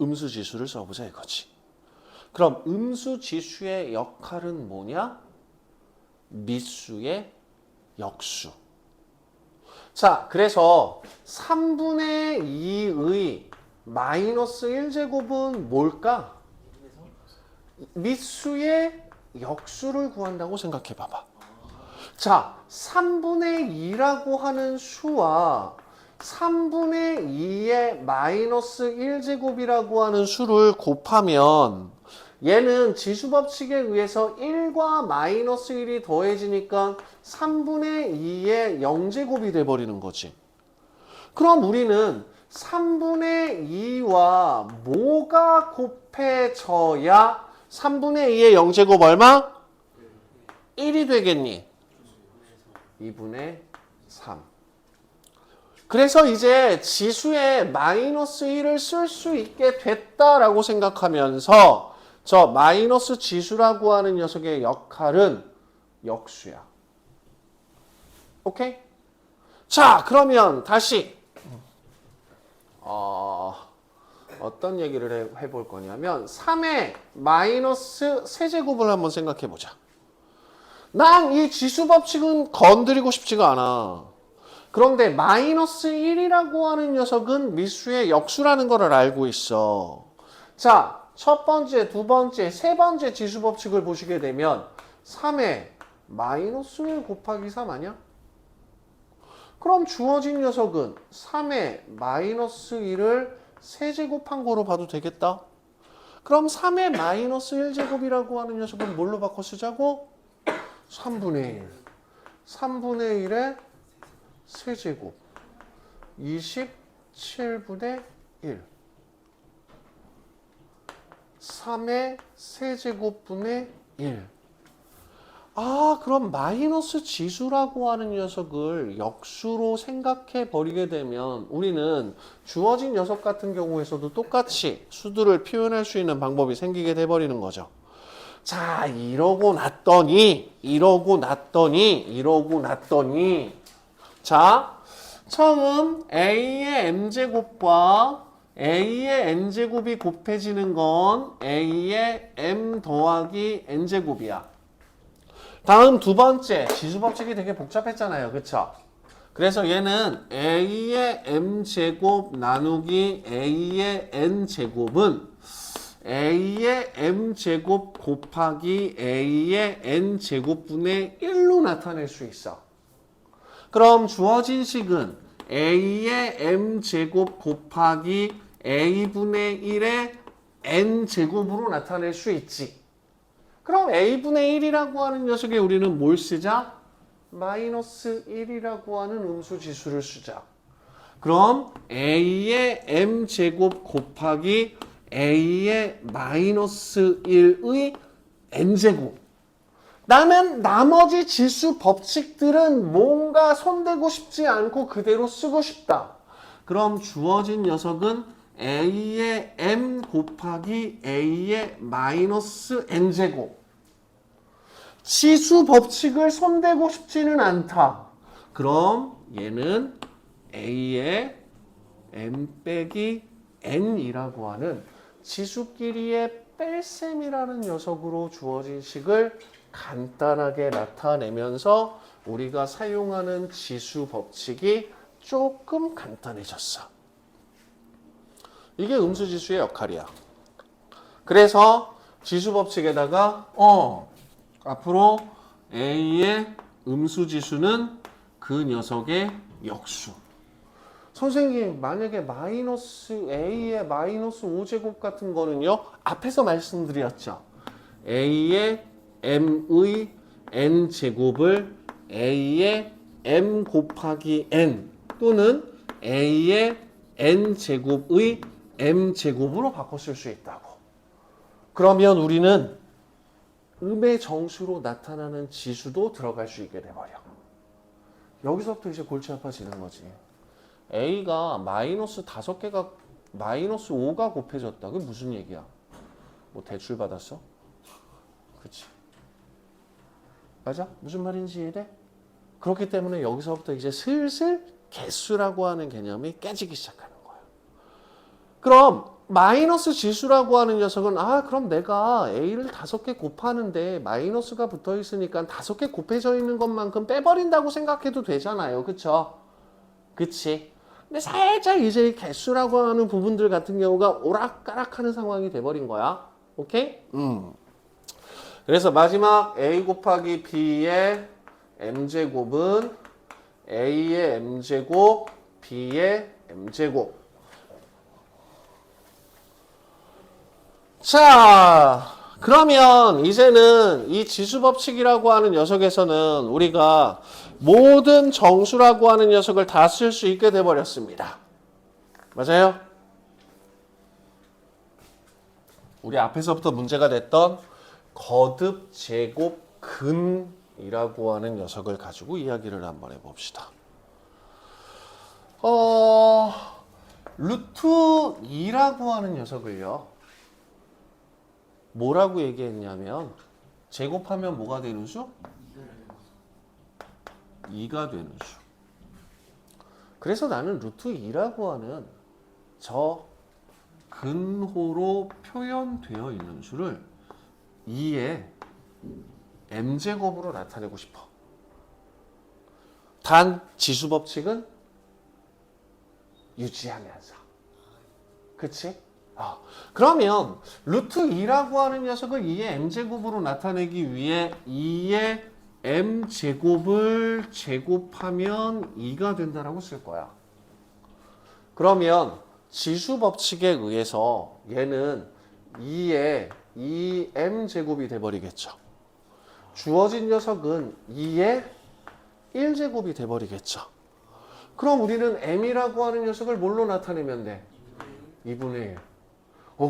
Speaker 1: 음수 지수를 써보자 이거지. 그럼 음수 지수의 역할은 뭐냐? 밑수의 역수. 자, 그래서 3분의 2의 마이너스 1제곱은 뭘까? 밑수의 역수를 구한다고 생각해 봐봐. 자, 3분의 2라고 하는 수와 3분의 2의 마이너스 1제곱이라고 하는 수를 곱하면 얘는 지수법칙에 의해서 1과 마이너스 1이 더해지니까 3분의 2의 0제곱이 돼버리는 거지. 그럼 우리는 3분의 2와 뭐가 곱해져야 3분의 2의 0제곱 얼마? 1이 되겠니? 2분의 3. 그래서 이제 지수에 마이너스 1을 쓸 수 있게 됐다라고 생각하면서 저 마이너스 지수라고 하는 녀석의 역할은 역수야. 오케이? 자, 그러면 다시 어떤 얘기를 해볼 거냐면 3의 마이너스 세제곱을 한번 생각해 보자. 난 이 지수 법칙은 건드리고 싶지가 않아. 그런데 마이너스 1이라고 하는 녀석은 미수의 역수라는 걸 알고 있어. 자, 첫 번째, 두 번째, 세 번째 지수 법칙을 보시게 되면 3의 마이너스 1 곱하기 3 아니야? 그럼 주어진 녀석은 3의 마이너스 1을 세제곱한 거로 봐도 되겠다. 그럼 3의 마이너스 1제곱이라고 하는 녀석은 뭘로 바꿔 쓰자고? 3분의 1. 3분의 1의 세제곱. 27분의 1. 3의 세제곱분의 1. 그럼 마이너스 지수라고 하는 녀석을 역수로 생각해 버리게 되면 우리는 주어진 녀석 같은 경우에서도 똑같이 수들을 표현할 수 있는 방법이 생기게 돼 버리는 거죠. 자, 이러고 났더니 자, 처음 A의 M제곱과 A의 N제곱이 곱해지는 건 A의 M 더하기 N제곱이야. 다음 두 번째, 지수법칙이 되게 복잡했잖아요. 그쵸? 그래서 얘는 a의 m제곱 나누기 a의 n제곱은 a의 m제곱 곱하기 a의 n제곱분의 1로 나타낼 수 있어. 그럼 주어진 식은 a의 m제곱 곱하기 a분의 1의 n제곱으로 나타낼 수 있지. 그럼 a분의 1이라고 하는 녀석에 우리는 뭘 쓰자? 마이너스 1이라고 하는 음수지수를 쓰자. 그럼 a의 m제곱 곱하기 a의 마이너스 1의 n제곱. 나는 나머지 지수 법칙들은 뭔가 손대고 싶지 않고 그대로 쓰고 싶다. 그럼 주어진 녀석은 a의 m 곱하기 a의 마이너스 n제곱. 지수 법칙을 손대고 싶지는 않다. 그럼 얘는 a의 m 빼기 n이라고 하는 지수끼리의 뺄셈이라는 녀석으로 주어진 식을 간단하게 나타내면서 우리가 사용하는 지수 법칙이 조금 간단해졌어. 이게 음수지수의 역할이야. 그래서 지수 법칙에다가 앞으로 a의 음수지수는 그 녀석의 역수. 선생님, 만약에 마이너스 a의 마이너스 5제곱 같은 거는요, 앞에서 말씀드렸죠. a의 m의 n제곱을 a의 m 곱하기 n 또는 a의 n제곱의 m제곱으로 바꿔 쓸 수 있다고. 그러면 우리는 음의 정수로 나타나는 지수도 들어갈 수 있게 돼버려. 여기서부터 이제 골치 아파지는 거지. a가 마이너스 5개가 마이너스 5가 곱해졌다. 그게 무슨 얘기야? 뭐 대출 받았어? 그치? 맞아? 무슨 말인지 이해돼? 그렇기 때문에 여기서부터 이제 슬슬 개수라고 하는 개념이 깨지기 시작하는 거야. 그럼 마이너스 지수라고 하는 녀석은 그럼 내가 a를 5개 곱하는데 마이너스가 붙어 있으니까 5개 곱해져 있는 것만큼 빼버린다고 생각해도 되잖아요. 그쵸? 그치? 근데 살짝 이제 개수라고 하는 부분들 같은 경우가 오락가락하는 상황이 돼버린 거야. 오케이? 그래서 마지막 a 곱하기 b의 m제곱은 a의 m제곱, b의 m제곱. 자, 그러면 이제는 이 지수법칙이라고 하는 녀석에서는 우리가 모든 정수라고 하는 녀석을 다 쓸 수 있게 돼버렸습니다. 맞아요? 우리 앞에서부터 문제가 됐던 거듭 제곱 근이라고 하는 녀석을 가지고 이야기를 한번 해봅시다. 루트 2라고 하는 녀석을요. 뭐라고 얘기했냐면 제곱하면 뭐가 되는 수? 2가 되는 수. 그래서 나는 루트 2라고 하는 저 근호로 표현되어 있는 수를 2의 m제곱으로 나타내고 싶어. 단 지수 법칙은 유지하면서. 그치? 그러면 루트 2라고 하는 녀석을 2의 m제곱으로 나타내기 위해 2의 m제곱을 제곱하면 2가 된다라고 쓸 거야. 그러면 지수 법칙에 의해서 얘는 2의 2m제곱이 돼버리겠죠. 주어진 녀석은 2의 1제곱이 돼버리겠죠. 그럼 우리는 m이라고 하는 녀석을 뭘로 나타내면 돼? 2분의 1.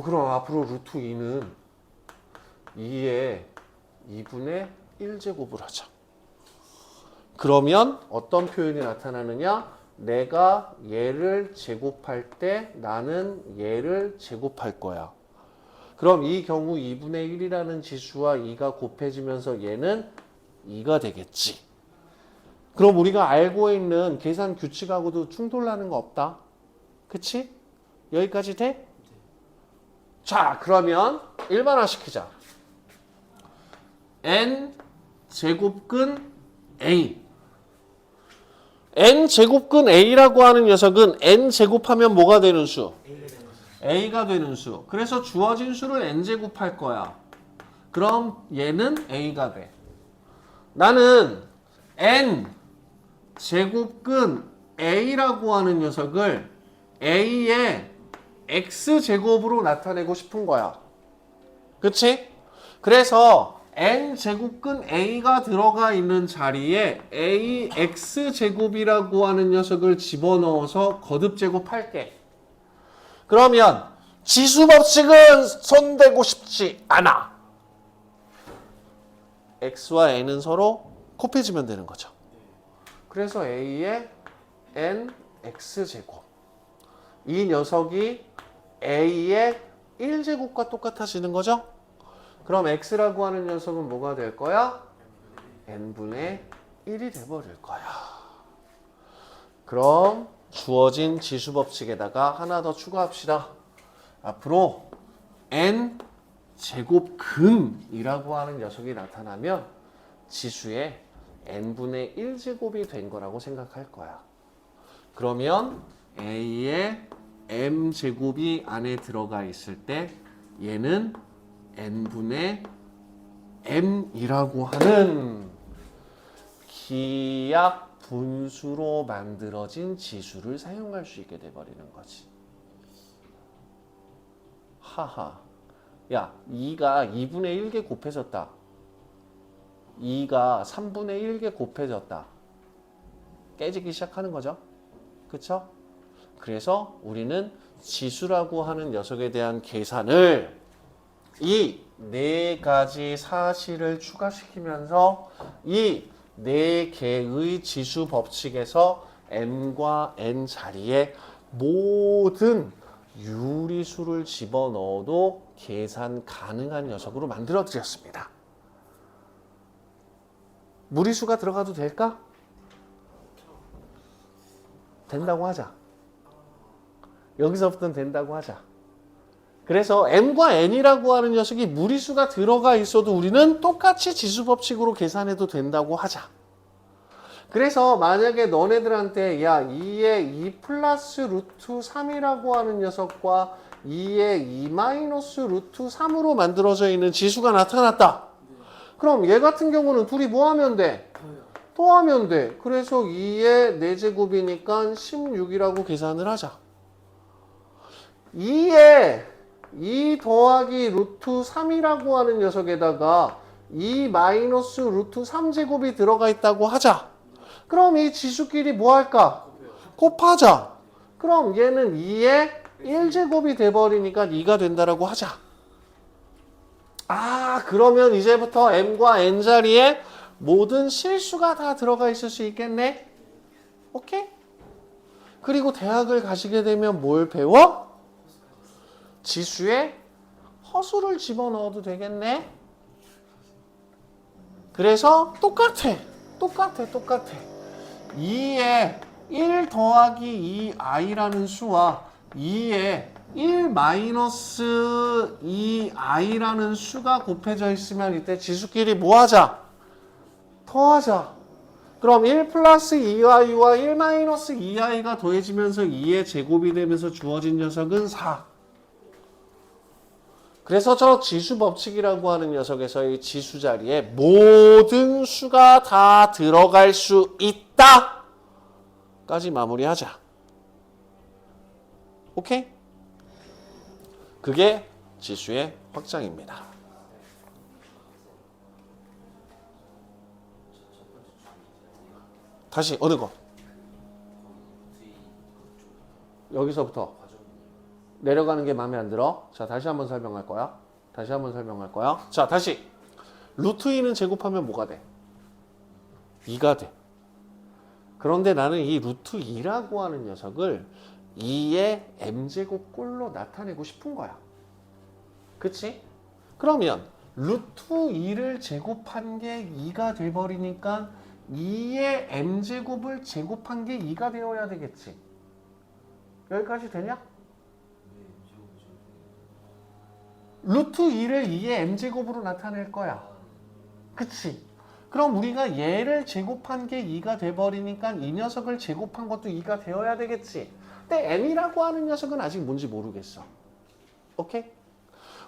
Speaker 1: 그럼 앞으로 루트 2는 2의 2분의 1제곱을 하자. 그러면 어떤 표현이 나타나느냐? 내가 얘를 제곱할 때 나는 얘를 제곱할 거야. 그럼 이 경우 2분의 1이라는 지수와 2가 곱해지면서 얘는 2가 되겠지. 그럼 우리가 알고 있는 계산 규칙하고도 충돌나는 거 없다. 그치? 여기까지 돼? 자, 그러면 일반화시키자. n 제곱근 a. n제곱근 a라고 하는 녀석은 n제곱하면 뭐가 되는 수?
Speaker 2: A가 되는 거죠.
Speaker 1: a가 되는 수. 그래서 주어진 수를 n제곱할 거야. 그럼 얘는 a가 돼. 나는 n제곱근 a라고 하는 녀석을 a의 x제곱으로 나타내고 싶은 거야. 그치? 그래서 n제곱근 a가 들어가 있는 자리에 ax제곱이라고 하는 녀석을 집어넣어서 거듭제곱할게. 그러면 지수법칙은 손대고 싶지 않아. x와 n은 서로 곱해지면 되는 거죠. 그래서 a의 nx제곱. 이 녀석이 a의 1제곱과 똑같아지는 거죠. 그럼 x라고 하는 녀석은 뭐가 될 거야? n분의 1이 돼버릴 거야. 그럼 주어진 지수법칙에다가 하나 더 추가합시다. 앞으로 n제곱근이라고 하는 녀석이 나타나면 지수의 n분의 1제곱이 된 거라고 생각할 거야. 그러면 a의 m제곱이 안에 들어가 있을 때 얘는 n분의 m이라고 하는 기약 분수로 만들어진 지수를 사용할 수 있게 돼버리는 거지. 하하. 야, 2가 2분의 1개 곱해졌다. 2가 3분의 1개 곱해졌다. 깨지기 시작하는 거죠. 그쵸? 그래서 우리는 지수라고 하는 녀석에 대한 계산을 이 네 가지 사실을 추가시키면서 이 네 개의 지수 법칙에서 m과 n 자리에 모든 유리수를 집어넣어도 계산 가능한 녀석으로 만들어 드렸습니다. 무리수가 들어가도 될까? 된다고 하자. 여기서부터는 된다고 하자. 그래서 m과 n이라고 하는 녀석이 무리수가 들어가 있어도 우리는 똑같이 지수법칙으로 계산해도 된다고 하자. 그래서 만약에 너네들한테 야 2의 2 플러스 루트 3이라고 하는 녀석과 2의 2 마이너스 루트 3으로 만들어져 있는 지수가 나타났다. 그럼 얘 같은 경우는 둘이 뭐 하면 돼? 더하면 돼. 그래서 2의 4제곱이니까 16이라고 계산을 하자. 2의 2 더하기 루트 3이라고 하는 녀석에다가 2 마이너스 루트 3제곱이 들어가 있다고 하자. 그럼 이 지수끼리 뭐 할까? 곱하자. 그럼 얘는 2의 1제곱이 돼버리니까 2가 된다라고 하자. 아, 그러면 이제부터 m과 n 자리에 모든 실수가 다 들어가 있을 수 있겠네? 오케이? 그리고 대학을 가시게 되면 뭘 배워? 지수에 허수를 집어넣어도 되겠네? 그래서 똑같아. 2의 1 더하기 2i라는 수와 2의 1 마이너스 2i라는 수가 곱해져 있으면 이때 지수끼리 뭐 하자? 더하자. 그럼 1 플러스 2i와 1 마이너스 2i가 더해지면서 2의 제곱이 되면서 주어진 녀석은 4. 그래서 저 지수 법칙이라고 하는 녀석에서의 지수 자리에 모든 수가 다 들어갈 수 있다 까지 마무리하자. 오케이? 그게 지수의 확장입니다. 다시 어느 거? 여기서부터 내려가는 게 마음에 안 들어? 자, 다시 한번 설명할 거야. 자, 다시. 루트 2는 제곱하면 뭐가 돼? 2가 돼. 그런데 나는 이 루트 2라고 하는 녀석을 2의 m제곱 꼴로 나타내고 싶은 거야. 그치? 그러면 루트 2를 제곱한 게 2가 돼버리니까 2의 m제곱을 제곱한 게 2가 되어야 되겠지. 여기까지 되냐? 루트 2를 2의 m제곱으로 나타낼 거야. 그치? 그럼 우리가 얘를 제곱한 게 2가 돼버리니까 이 녀석을 제곱한 것도 2가 되어야 되겠지. 근데 n이라고 하는 녀석은 아직 뭔지 모르겠어. 오케이?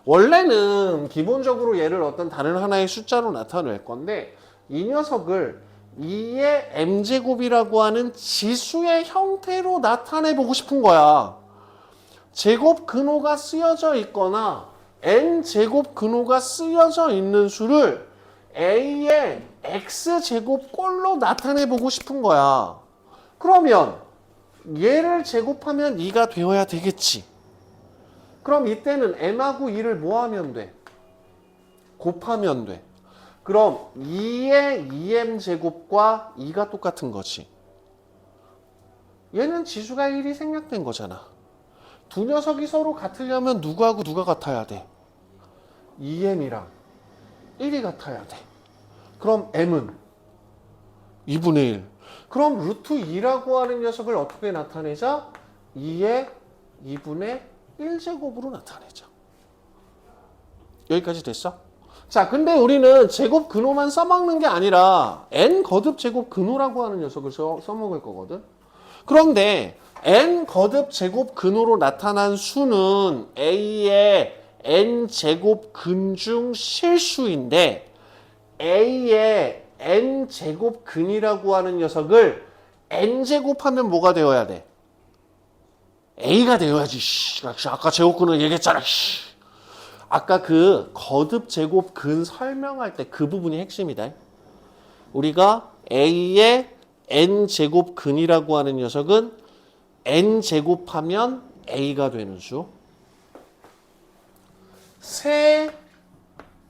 Speaker 1: 원래는 기본적으로 얘를 어떤 다른 하나의 숫자로 나타낼 건데 이 녀석을 2의 m제곱이라고 하는 지수의 형태로 나타내보고 싶은 거야. 제곱 근호가 쓰여져 있거나 n제곱 근호가 쓰여져 있는 수를 a의 x제곱 꼴로 나타내보고 싶은 거야. 그러면 얘를 제곱하면 2가 되어야 되겠지. 그럼 이때는 m하고 2를 뭐 하면 돼? 곱하면 돼. 그럼 2의 2m 제곱과 2가 똑같은 거지. 얘는 지수가 1이 생략된 거잖아. 두 녀석이 서로 같으려면 누구하고 누가 같아야 돼? 2m이랑 1이 같아야 돼. 그럼 m은 2분의 1. 그럼 루트 2라고 하는 녀석을 어떻게 나타내자? 2의 2분의 1제곱으로 나타내자. 여기까지 됐어? 자, 근데 우리는 제곱 근호만 써먹는 게 아니라 n 거듭 제곱 근호라고 하는 녀석을 써먹을 거거든. 그런데 n 거듭 제곱 근호로 나타난 수는 a의 n 제곱 근 중 실수인데 a의 n 제곱 근이라고 하는 녀석을 n 제곱하면 뭐가 되어야 돼? a가 되어야지. 아까 제곱근을 얘기했잖아. 아까 그 거듭 제곱 근 설명할 때 그 부분이 핵심이다. 우리가 a의 n 제곱 근이라고 하는 녀석은 n 제곱하면 a가 되는 수. 세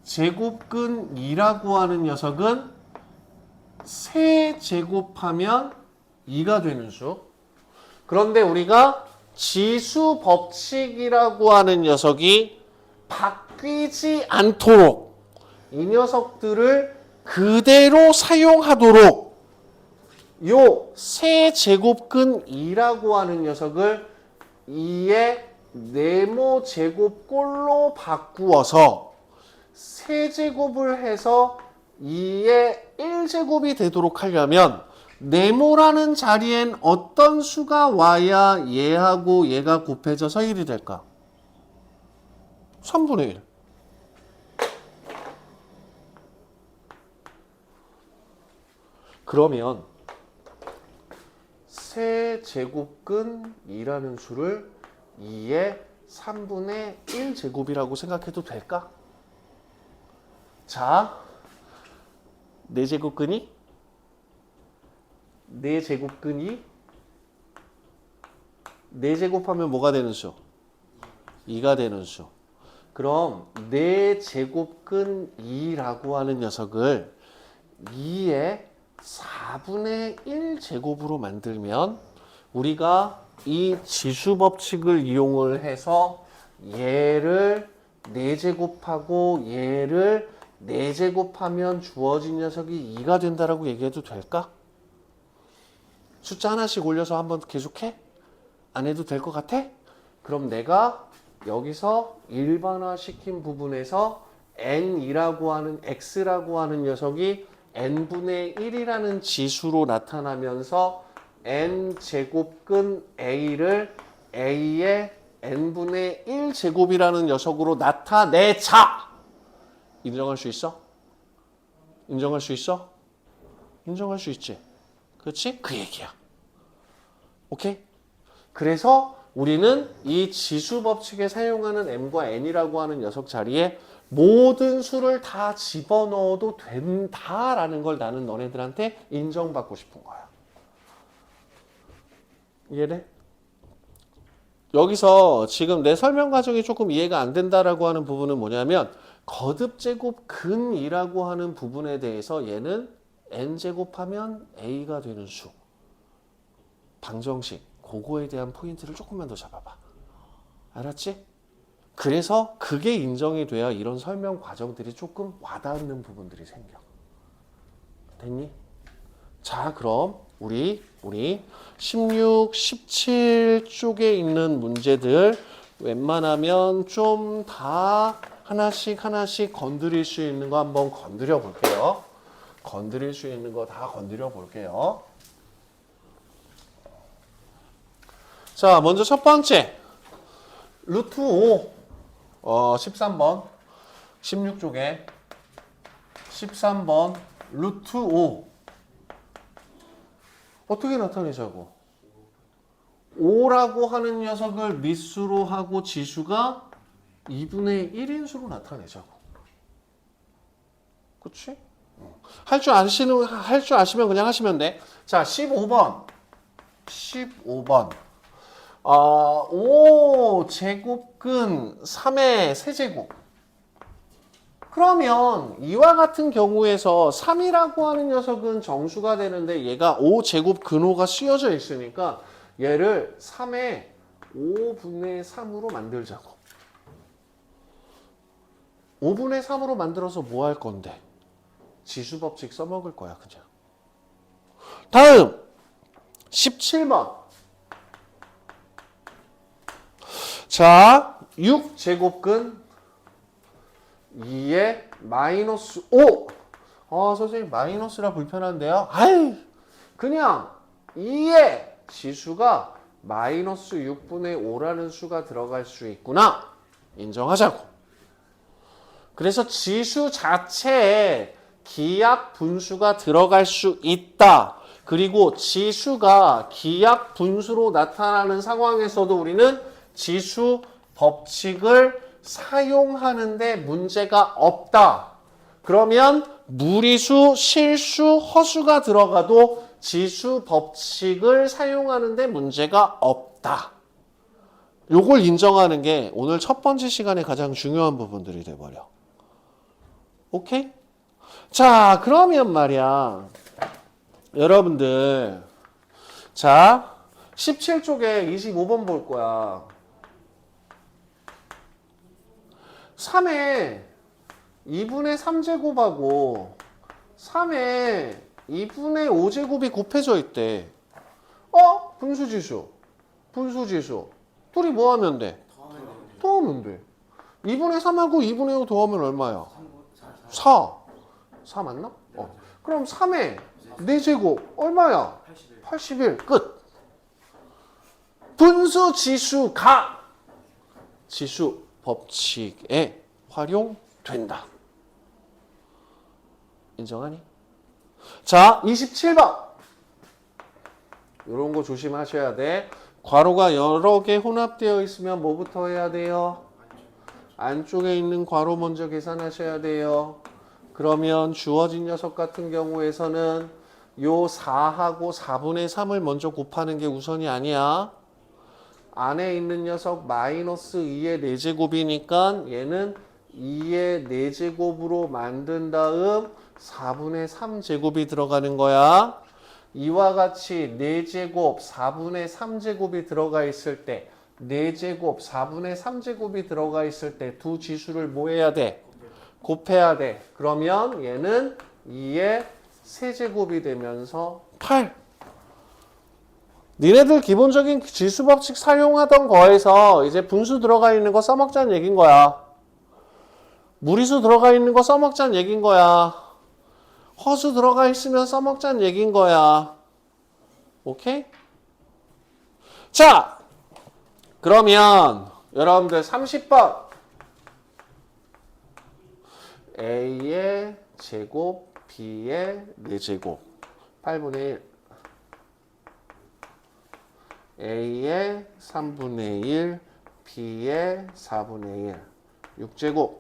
Speaker 1: 제곱근이라고 하는 녀석은 세 제곱하면 2가 되는 수. 그런데 우리가 지수 법칙이라고 하는 녀석이 바뀌지 않도록 이 녀석들을 그대로 사용하도록 요 세제곱근 2라고 하는 녀석을 2의 네모 제곱꼴로 바꾸어서 세제곱을 해서 2의 1제곱이 되도록 하려면 네모라는 자리엔 어떤 수가 와야 얘하고 얘가 곱해져서 1이 될까? 3분의 1. 그러면 세제곱근이라는 수를 2의 3분의 1제곱이라고 생각해도 될까? 자, 4제곱근이 4제곱근이 4제곱하면 뭐가 되는 수? 2가 되는 수. 그럼 4제곱근 2라고 하는 녀석을 2의 4분의 1제곱으로 만들면 우리가 이 지수 법칙을 이용을 해서 얘를 4제곱하고 얘를 4제곱하면 주어진 녀석이 2가 된다라고 얘기해도 될까? 숫자 하나씩 올려서 한번 계속해? 안 해도 될 것 같아? 그럼 내가 여기서 일반화시킨 부분에서 n이라고 하는 x라고 하는 녀석이 n분의 1이라는 지수로 나타나면서 n제곱근 a를 a의 n분의 1제곱이라는 녀석으로 나타내자! 인정할 수 있어? 인정할 수 있어? 인정할 수 있지? 그렇지? 그 얘기야. 오케이? 그래서 우리는 이 지수 법칙에 사용하는 m과 n이라고 하는 녀석 자리에 모든 수를 다 집어넣어도 된다라는 걸 나는 너네들한테 인정받고 싶은 거야. 이해돼? 여기서 지금 내 설명 과정이 조금 이해가 안 된다라고 하는 부분은 뭐냐면 거듭제곱 근이라고 하는 부분에 대해서 얘는 n제곱하면 a가 되는 수. 방정식. 그거에 대한 포인트를 조금만 더 잡아봐. 알았지? 그래서 그게 인정이 돼야 이런 설명 과정들이 조금 와닿는 부분들이 생겨. 됐니? 자, 그럼 우리 16, 17 쪽에 있는 문제들 웬만하면 좀 다 하나씩 건드릴 수 있는 거 한번 건드려 볼게요. 건드릴 수 있는 거 다 건드려 볼게요. 자, 먼저 첫 번째. 루트 5. 13번. 16쪽에 13번 루트 5. 어떻게 나타내자고? 5라고 하는 녀석을 미수로 하고 지수가 2분의 1인수로 나타내자고. 그치? 할 줄 아시면 그냥 하시면 돼. 자, 15번. 15번. 5제곱근 3의 세제곱. 그러면 이와 같은 경우에서 3이라고 하는 녀석은 정수가 되는데 얘가 5제곱 근호가 씌워져 있으니까 얘를 3의 5분의 3으로 만들자고. 5분의 3으로 만들어서 뭐 할 건데? 지수법칙 써먹을 거야 그냥. 다음 17번. 자, 6제곱근 2의 마이너스 5. 선생님 마이너스라 불편한데요? 아이, 그냥 2의 지수가 마이너스 6분의 5라는 수가 들어갈 수 있구나. 인정하자고. 그래서 지수 자체에 기약 분수가 들어갈 수 있다. 그리고 지수가 기약 분수로 나타나는 상황에서도 우리는 지수 법칙을 사용하는데 문제가 없다. 그러면 무리수, 실수, 허수가 들어가도 지수 법칙을 사용하는데 문제가 없다. 요걸 인정하는 게 오늘 첫 번째 시간에 가장 중요한 부분들이 돼버려. 오케이? 자, 그러면 말이야. 여러분들. 자, 17쪽에 25번 볼 거야. 3에 2분의 3제곱하고 3에 2분의 5제곱이 곱해져 있대. 분수지수. 분수지수. 둘이 뭐 하면 돼? 더하면 돼. 2분의 3하고 2분의 5 더하면 얼마야? 4. 4 맞나? 그럼 3에 4제곱 얼마야? 81. 끝. 분수지수가 지수 법칙에 활용된다. 인정하니? 자, 27번. 이런 거 조심하셔야 돼. 괄호가 여러 개 혼합되어 있으면 뭐부터 해야 돼요? 안쪽에 있는 괄호 먼저 계산하셔야 돼요. 그러면 주어진 녀석 같은 경우에서는 요 4하고 4분의 3을 먼저 곱하는 게 우선이 아니야. 안에 있는 녀석 마이너스 2의 4제곱이니까 얘는 2의 4제곱으로 만든 다음 4분의 3제곱이 들어가는 거야. 이와 같이 4제곱, 4분의 3제곱이 들어가 있을 때 4제곱, 4분의 3제곱이 들어가 있을 때 두 지수를 뭐 해야 돼? 곱해야 돼. 그러면 얘는 2의 세제곱이 되면서 8. 니네들 기본적인 지수법칙 사용하던 거에서 이제 분수 들어가 있는 거 써먹자는 얘긴 거야. 무리수 들어가 있는 거 써먹자는 얘긴 거야. 허수 들어가 있으면 써먹자는 얘긴 거야. 오케이? 자, 그러면 여러분들 30번. A의 제곱, B의 4제곱. 8분의 1. A의 3분의 1, B의 4분의 1, 6제곱.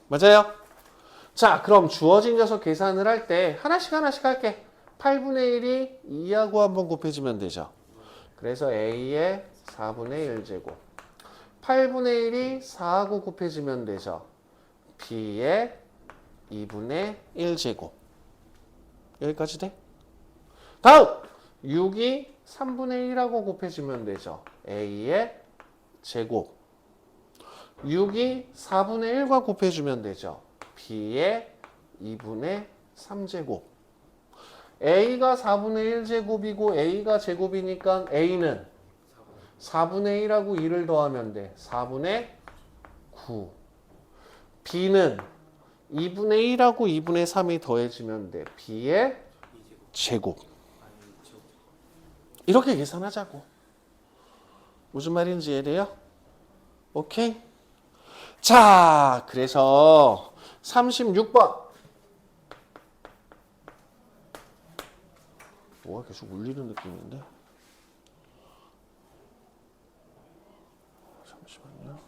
Speaker 1: 맞아요? 자, 그럼 주어진 녀석 계산을 할 때 하나씩 할게. 8분의 1이 2하고 한번 곱해지면 되죠. 그래서 A의 4분의 1제곱. 8분의 1이 4하고 곱해지면 되죠. B의 2분의 1제곱. 여기까지 돼? 다음! 6이 3분의 1하고 곱해지면 되죠. A의 제곱. 6이 4분의 1과 곱해주면 되죠. B의 2분의 3제곱. A가 4분의 1제곱이고 A가 제곱이니까 A는 4분의 1하고 2를 더하면 돼. 4분의 9. B는 2분의 1하고 2분의 3이 더해지면 돼. b의 제곱. 이렇게 계산하자고. 무슨 말인지 이해돼요? 오케이? 자, 그래서 36번. 뭐가 계속 울리는 느낌인데? 잠시만요.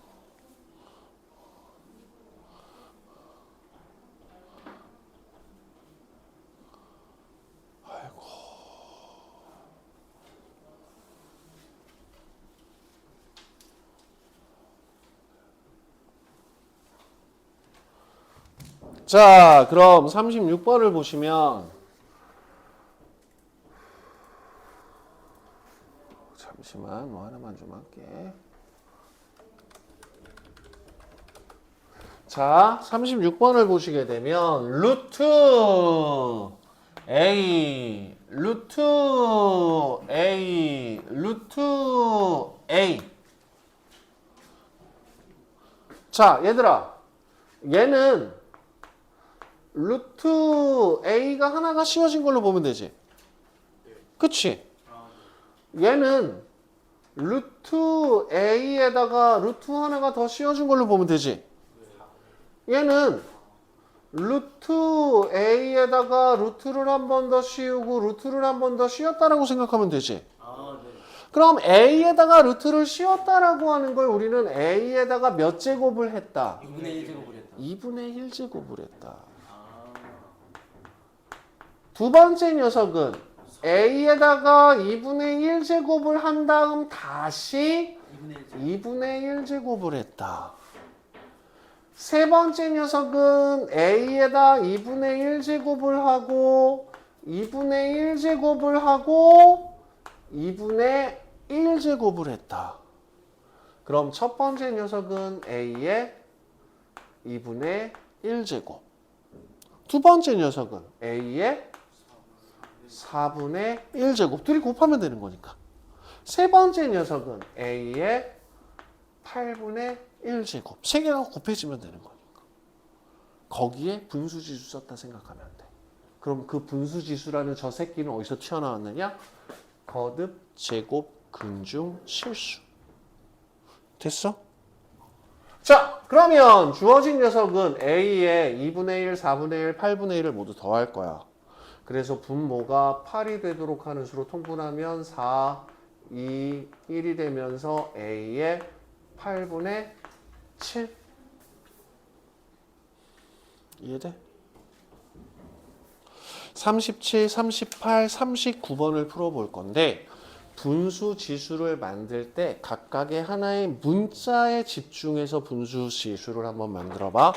Speaker 1: 아이고. 자, 그럼 36번을 보시면 잠시만 뭐 하나만 좀 할게. 자, 36번을 보시게 되면 루트 A, 루트 A, 루트 A. 자, 얘들아, 얘는 루트 A가 하나가 씌워진 걸로 보면 되지. 그치? 얘는 루트 A에다가 루트 하나가 더 씌워진 걸로 보면 되지. 얘는 루트 A에다가 루트를 한 번 더 씌우고 루트를 한 번 더 씌웠다라고 생각하면 되지. 그럼 A에다가 루트를 씌웠다라고 하는 걸 우리는 A에다가 몇 제곱을 했다?
Speaker 2: 2분의 1제곱을 했다.
Speaker 1: 2분의 1제곱을 했다. 두 번째 녀석은 A에다가 2분의 1제곱을 한 다음 다시 2분의 1제곱을 했다. 세 번째 녀석은 A에다 2분의 1제곱을 하고 2분의 1제곱을 하고 2분의 1제곱을 했다. 그럼 첫 번째 녀석은 A의 2분의 1제곱. 두 번째 녀석은 A의 4분의 1제곱. 둘이 곱하면 되는 거니까. 세 번째 녀석은 A의 8분의 1제곱. 세 개가 곱해지면 되는 거니까. 거기에 분수지수 썼다 생각하면 돼. 그럼 그 분수지수라는 저 새끼는 어디서 튀어나왔느냐? 거듭, 제곱, 근중, 실수. 됐어? 자, 그러면 주어진 녀석은 A의 2분의 1, 4분의 1, 8분의 1을 모두 더할 거야. 그래서 분모가 8이 되도록 하는 수로 통분하면 4, 2, 1이 되면서 A의 8분의 7. 이해돼? 37, 38, 39번을 풀어볼 건데 분수 지수를 만들 때 각각의 하나의 문자에 집중해서 분수 지수를 한번 만들어 봐.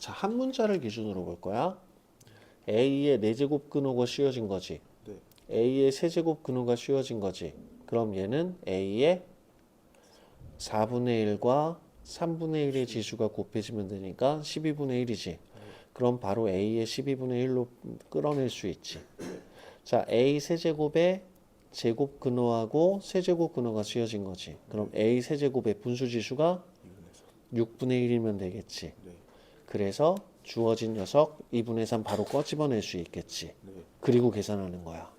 Speaker 1: 자, 한 문자를 기준으로 볼 거야. A의 4제곱 근호가 씌워진 거지.
Speaker 3: 네.
Speaker 1: A의 세제곱 근호가 씌워진 거지. 그럼 얘는 A의 4분의 1과 3분의 1의 지수가 곱해지면 되니까 12분의 1이지. 그럼 바로 A의 12분의 1로 끌어낼 수 있지. 자, A 세제곱에 제곱 근호하고 세제곱 근호가 씌워진 거지. 그럼 A 세제곱의 분수 지수가 6분의 1이면 되겠지.
Speaker 3: 네.
Speaker 1: 그래서 주어진 녀석 2분의 3 바로 꺼집어낼 수 있겠지. 그리고 계산하는 거야.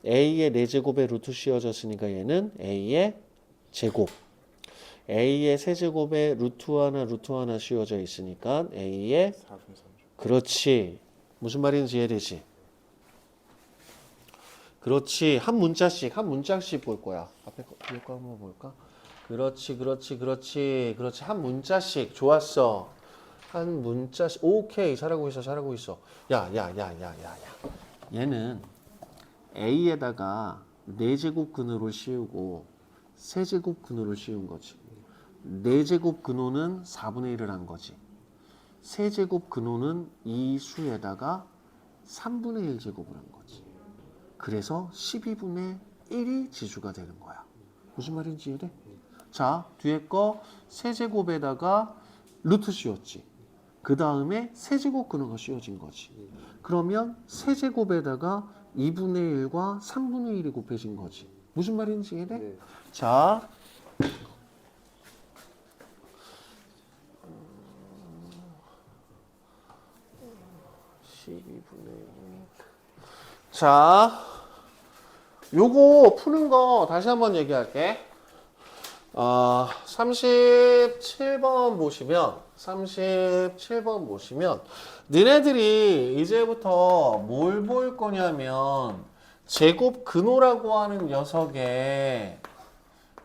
Speaker 1: a의 4제곱에 루트 씌워졌으니까 얘는 a의 제곱. a의 세제곱에 루트 하나 씌워져 있으니까 a의
Speaker 3: 4분의 3죠.
Speaker 1: 그렇지. 무슨 말인지 이해되지? 그렇지. 한 문자씩 볼 거야. 앞에 거 한번 볼까? 그렇지. 한 문자씩. 좋았어. 한 문자씩. 오케이. 잘하고 있어. 야. 얘는 a에다가 4제곱 근호를 씌우고 세제곱 근호를 씌운 거지. 4제곱 근호는 4분의 1을 한 거지. 세제곱 근호는 이 수에다가 3분의 1제곱을 한 거지. 그래서 12분의 1이 지수가 되는 거야. 무슨 말인지 이해돼? 자, 뒤에 거 세제곱에다가 루트 씌웠지. 그 다음에 세제곱 근호가 씌워진 거지. 그러면 세제곱에다가 2분의 1과 3분의 1이 곱해진 거지. 무슨 말인지 이해돼?
Speaker 3: 네.
Speaker 1: 자, 자, 요거 푸는 거 다시 한번 얘기할게. 37번 보시면 너네들이 이제부터 뭘 볼 거냐면 제곱 근호라고 하는 녀석에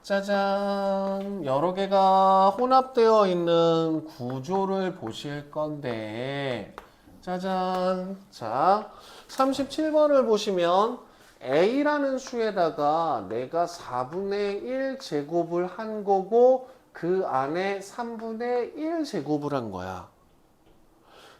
Speaker 1: 짜잔 여러 개가 혼합되어 있는 구조를 보실 건데 짜잔 자 37번을 보시면 a라는 수에다가 내가 4분의 1 제곱을 한 거고 그 안에 3분의 1 제곱을 한 거야.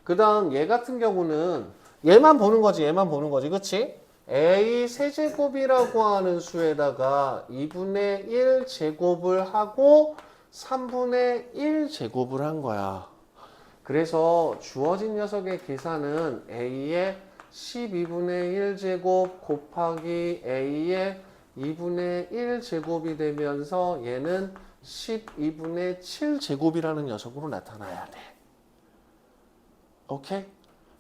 Speaker 1: 그 다음 얘 같은 경우는 얘만 보는 거지 그치? a 세제곱이라고 하는 수에다가 2분의 1 제곱을 하고 3분의 1 제곱을 한 거야. 그래서 주어진 녀석의 계산은 a의 12분의 1제곱 곱하기 a의 2분의 1제곱이 되면서 얘는 12분의 7제곱이라는 녀석으로 나타나야 돼. 오케이?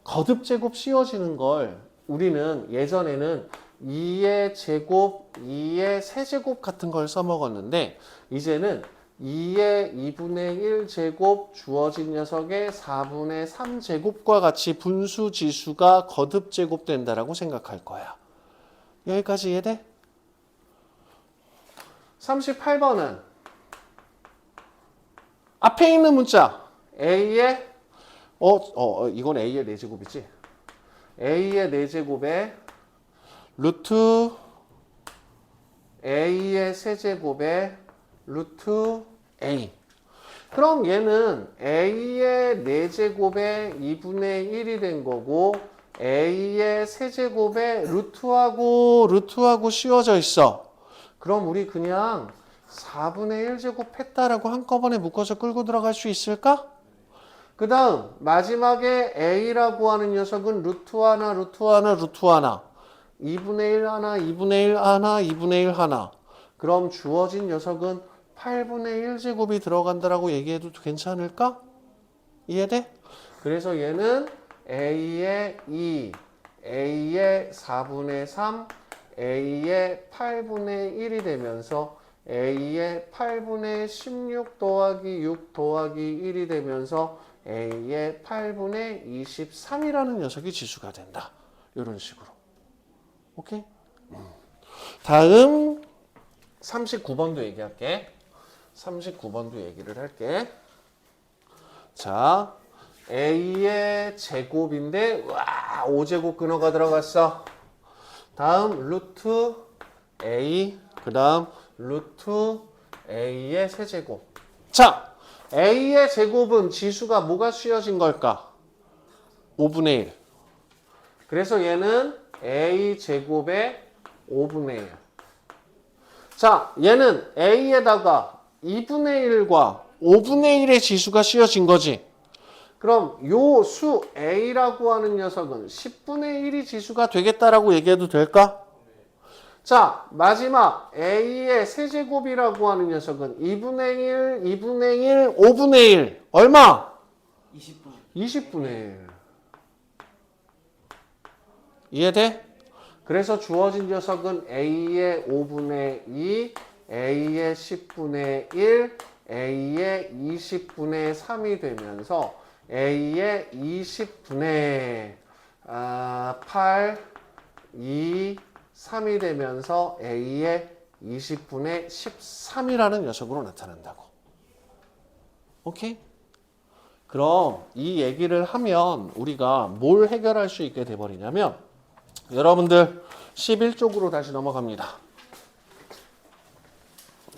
Speaker 1: 거듭제곱 씌워지는 걸 우리는 예전에는 2의 제곱, 2의 세제곱 같은 걸 써먹었는데 이제는 2의 2분의 1제곱 주어진 녀석의 4분의 3제곱과 같이 분수 지수가 거듭 제곱된다라고 생각할 거야. 여기까지 이해돼? 38번은 앞에 있는 문자 a의 이건 a의 4제곱이지. a의 4제곱에 루트 a의 세제곱에 루트 a. 그럼 얘는 a의 4제곱에 2분의 1이 된 거고 a의 세제곱에 루트하고 씌워져 있어. 그럼 우리 그냥 4분의 1제곱 했다라고 한꺼번에 묶어서 끌고 들어갈 수 있을까? 그 다음 마지막에 a라고 하는 녀석은 루트 하나 2분의 1 하나 2분의 1 하나 2분의 1 하나. 그럼 주어진 녀석은 8분의 1제곱이 들어간다라고 얘기해도 괜찮을까? 이해돼? 그래서 얘는 a의 2, a의 4분의 3, a의 8분의 1이 되면서 a의 8분의 16 더하기 6 더하기 1이 되면서 a의 8분의 23이라는 녀석이 지수가 된다. 이런 식으로. 오케이? 다음 39번도 얘기할게. 39번도 얘기를 할게. 자, a의 제곱인데 와 5제곱 근호가 들어갔어. 다음 루트 a 그 다음 루트 a의 세제곱. 자, a의 제곱은 지수가 뭐가 씌워진 걸까? 5분의 1. 그래서 얘는 a 제곱의 5분의 1. 자, 얘는 a에다가 2분의 1과 5분의 1의 지수가 씌워진 거지. 그럼 요 수 a라고 하는 녀석은 10분의 1이 지수가 되겠다라고 얘기해도 될까? 자, 마지막 a의 세제곱이라고 하는 녀석은 2분의 1, 2분의 1, 5분의 1. 얼마?
Speaker 2: 20분.
Speaker 1: 20분의 1. 이해돼? 그래서 주어진 녀석은 A의 5분의 2, A의 10분의 1, A의 20분의 3이 되면서 A의 20분의 8, 2, 3이 되면서 A의 20분의 13이라는 녀석으로 나타난다고. 오케이? 그럼 이 얘기를 하면 우리가 뭘 해결할 수 있게 돼버리냐면 여러분들 11쪽으로 다시 넘어갑니다.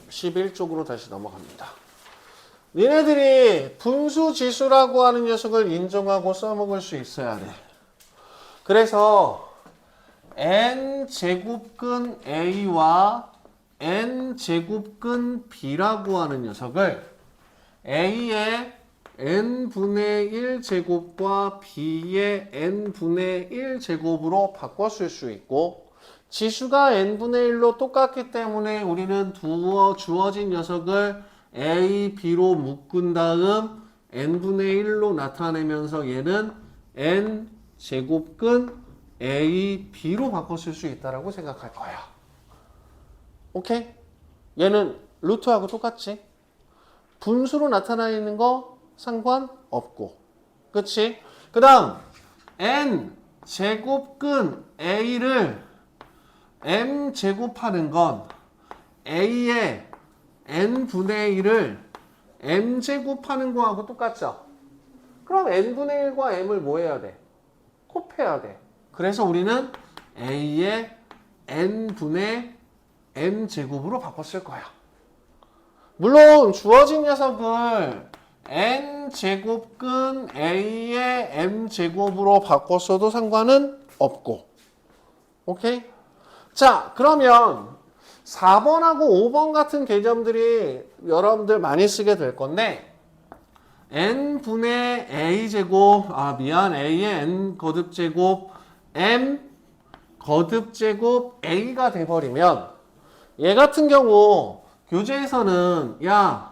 Speaker 1: 11쪽으로 다시 넘어갑니다. 니네들이 분수지수라고 하는 녀석을 인정하고 써먹을 수 있어야 돼. 그래서 n제곱근 A와 n제곱근 B라고 하는 녀석을 A의 n분의 1제곱과 B의 n분의 1제곱으로 바꿔 쓸 수 있고 지수가 n분의 1로 똑같기 때문에 우리는 주어진 녀석을 A, B로 묶은 다음 n분의 1로 나타내면서 얘는 n제곱근 A, B로 바꿔 쓸 수 있다고 생각할 거야. 오케이? 얘는 루트하고 똑같지? 분수로 나타나 있는 거 상관없고. 그치? 그 다음 n 제곱근 A를 m 제곱하는 건 A의 n분의 1을 m 제곱하는 거하고 똑같죠? 그럼 n분의 1과 m을 뭐 해야 돼? 곱해야 돼. 그래서 우리는 A의 n분의 m 제곱으로 바꿨을 거야. 물론 주어진 녀석을 n제곱근 A의 m제곱으로 바꿨어도 상관은 없고. 오케이? 자, 그러면 4번하고 5번 같은 개념들이 여러분들 많이 쓰게 될 건데 n분의 a제곱, A의 n 거듭제곱 m 거듭제곱 a가 돼버리면 얘 같은 경우 교재에서는 야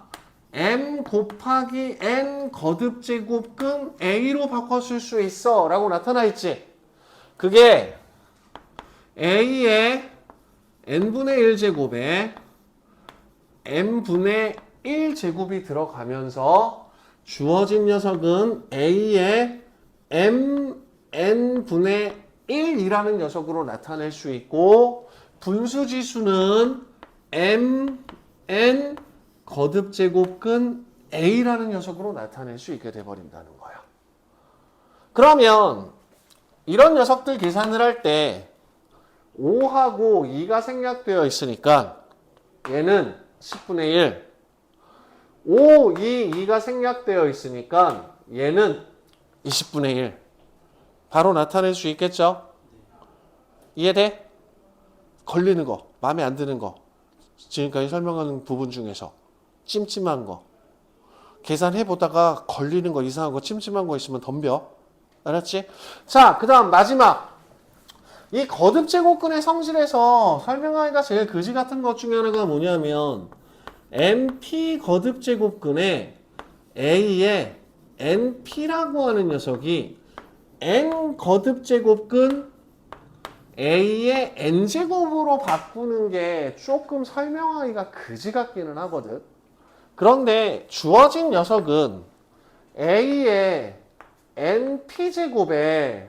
Speaker 1: m 곱하기 n 거듭제곱근 a로 바꿔 쓸 수 있어 라고 나타나 있지. 그게 a의 n분의 1제곱에 m분의 1제곱이 들어가면서 주어진 녀석은 a의 mn분의 1이라는 녀석으로 나타낼 수 있고 분수지수는 mn 거듭제곱근 a라는 녀석으로 나타낼 수 있게 돼버린다는 거야. 그러면 이런 녀석들 계산을 할 때 5하고 2가 생략되어 있으니까 얘는 10분의 1 5, 2, 2가 생략되어 있으니까 얘는 20분의 1 바로 나타낼 수 있겠죠? 이해돼? 걸리는 거, 마음에 안 드는 거 지금까지 설명하는 부분 중에서 찜찜한 거 계산해보다가 걸리는 거 이상한 거 찜찜한 거 있으면 덤벼. 알았지? 자, 그 다음 마지막 이 거듭제곱근의 성질에서 설명하기가 제일 그지 같은 것 중에 하나가 뭐냐면 np 거듭제곱근에 a의 np라고 하는 녀석이 n 거듭제곱근 a의 n제곱으로 바꾸는 게 조금 설명하기가 그지 같기는 하거든. 그런데 주어진 녀석은 a의 np제곱에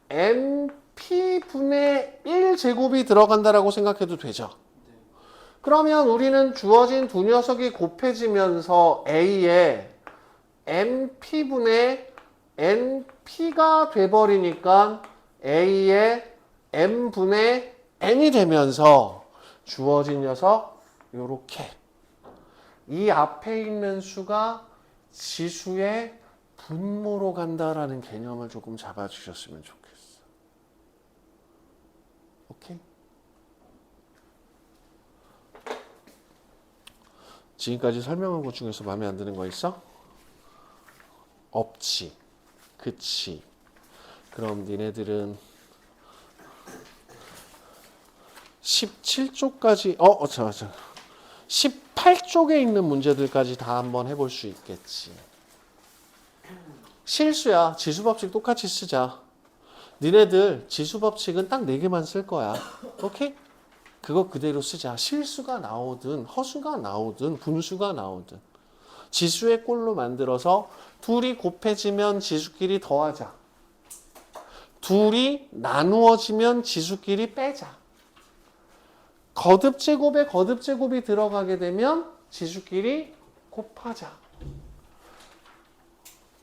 Speaker 1: np분의 1제곱이 들어간다라고 생각해도 되죠. 그러면 우리는 주어진 두 녀석이 곱해지면서 a의 np분의 np가 돼버리니까 a의 m분의 n이 되면서 주어진 녀석 요렇게 이 앞에 있는 수가 지수의 분모로 간다라는 개념을 조금 잡아주셨으면 좋겠어. 오케이? 지금까지 설명한 것 중에서 마음에 안 드는 거 있어? 없지. 그치. 그럼 니네들은 17쪽까지 18쪽에 있는 문제들까지 다 한번 해볼 수 있겠지. 실수야. 지수법칙 똑같이 쓰자. 니네들 지수법칙은 딱 4개만 쓸 거야. 오케이? 그거 그대로 쓰자. 실수가 나오든 허수가 나오든 분수가 나오든 지수의 꼴로 만들어서 둘이 곱해지면 지수끼리 더하자. 둘이 나누어지면 지수끼리 빼자. 거듭제곱에 거듭제곱이 들어가게 되면 지수끼리 곱하자.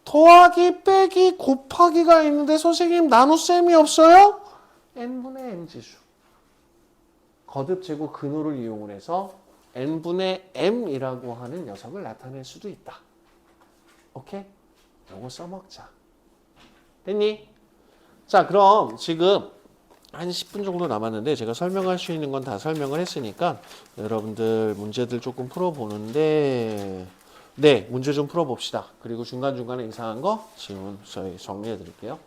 Speaker 1: 더하기, 빼기, 곱하기가 있는데 선생님 나눗셈이 없어요? n분의 m 지수. 거듭제곱 근호를 이용을 해서 n분의 m이라고 하는 녀석을 나타낼 수도 있다. 오케이? 요거 써먹자. 됐니? 자, 그럼 지금 한 10분 정도 남았는데 제가 설명할 수 있는 건 다 설명을 했으니까 여러분들 문제들 조금 풀어보는데 네, 문제 좀 풀어봅시다. 그리고 중간중간에 이상한 거 질문 저희 정리해 드릴게요.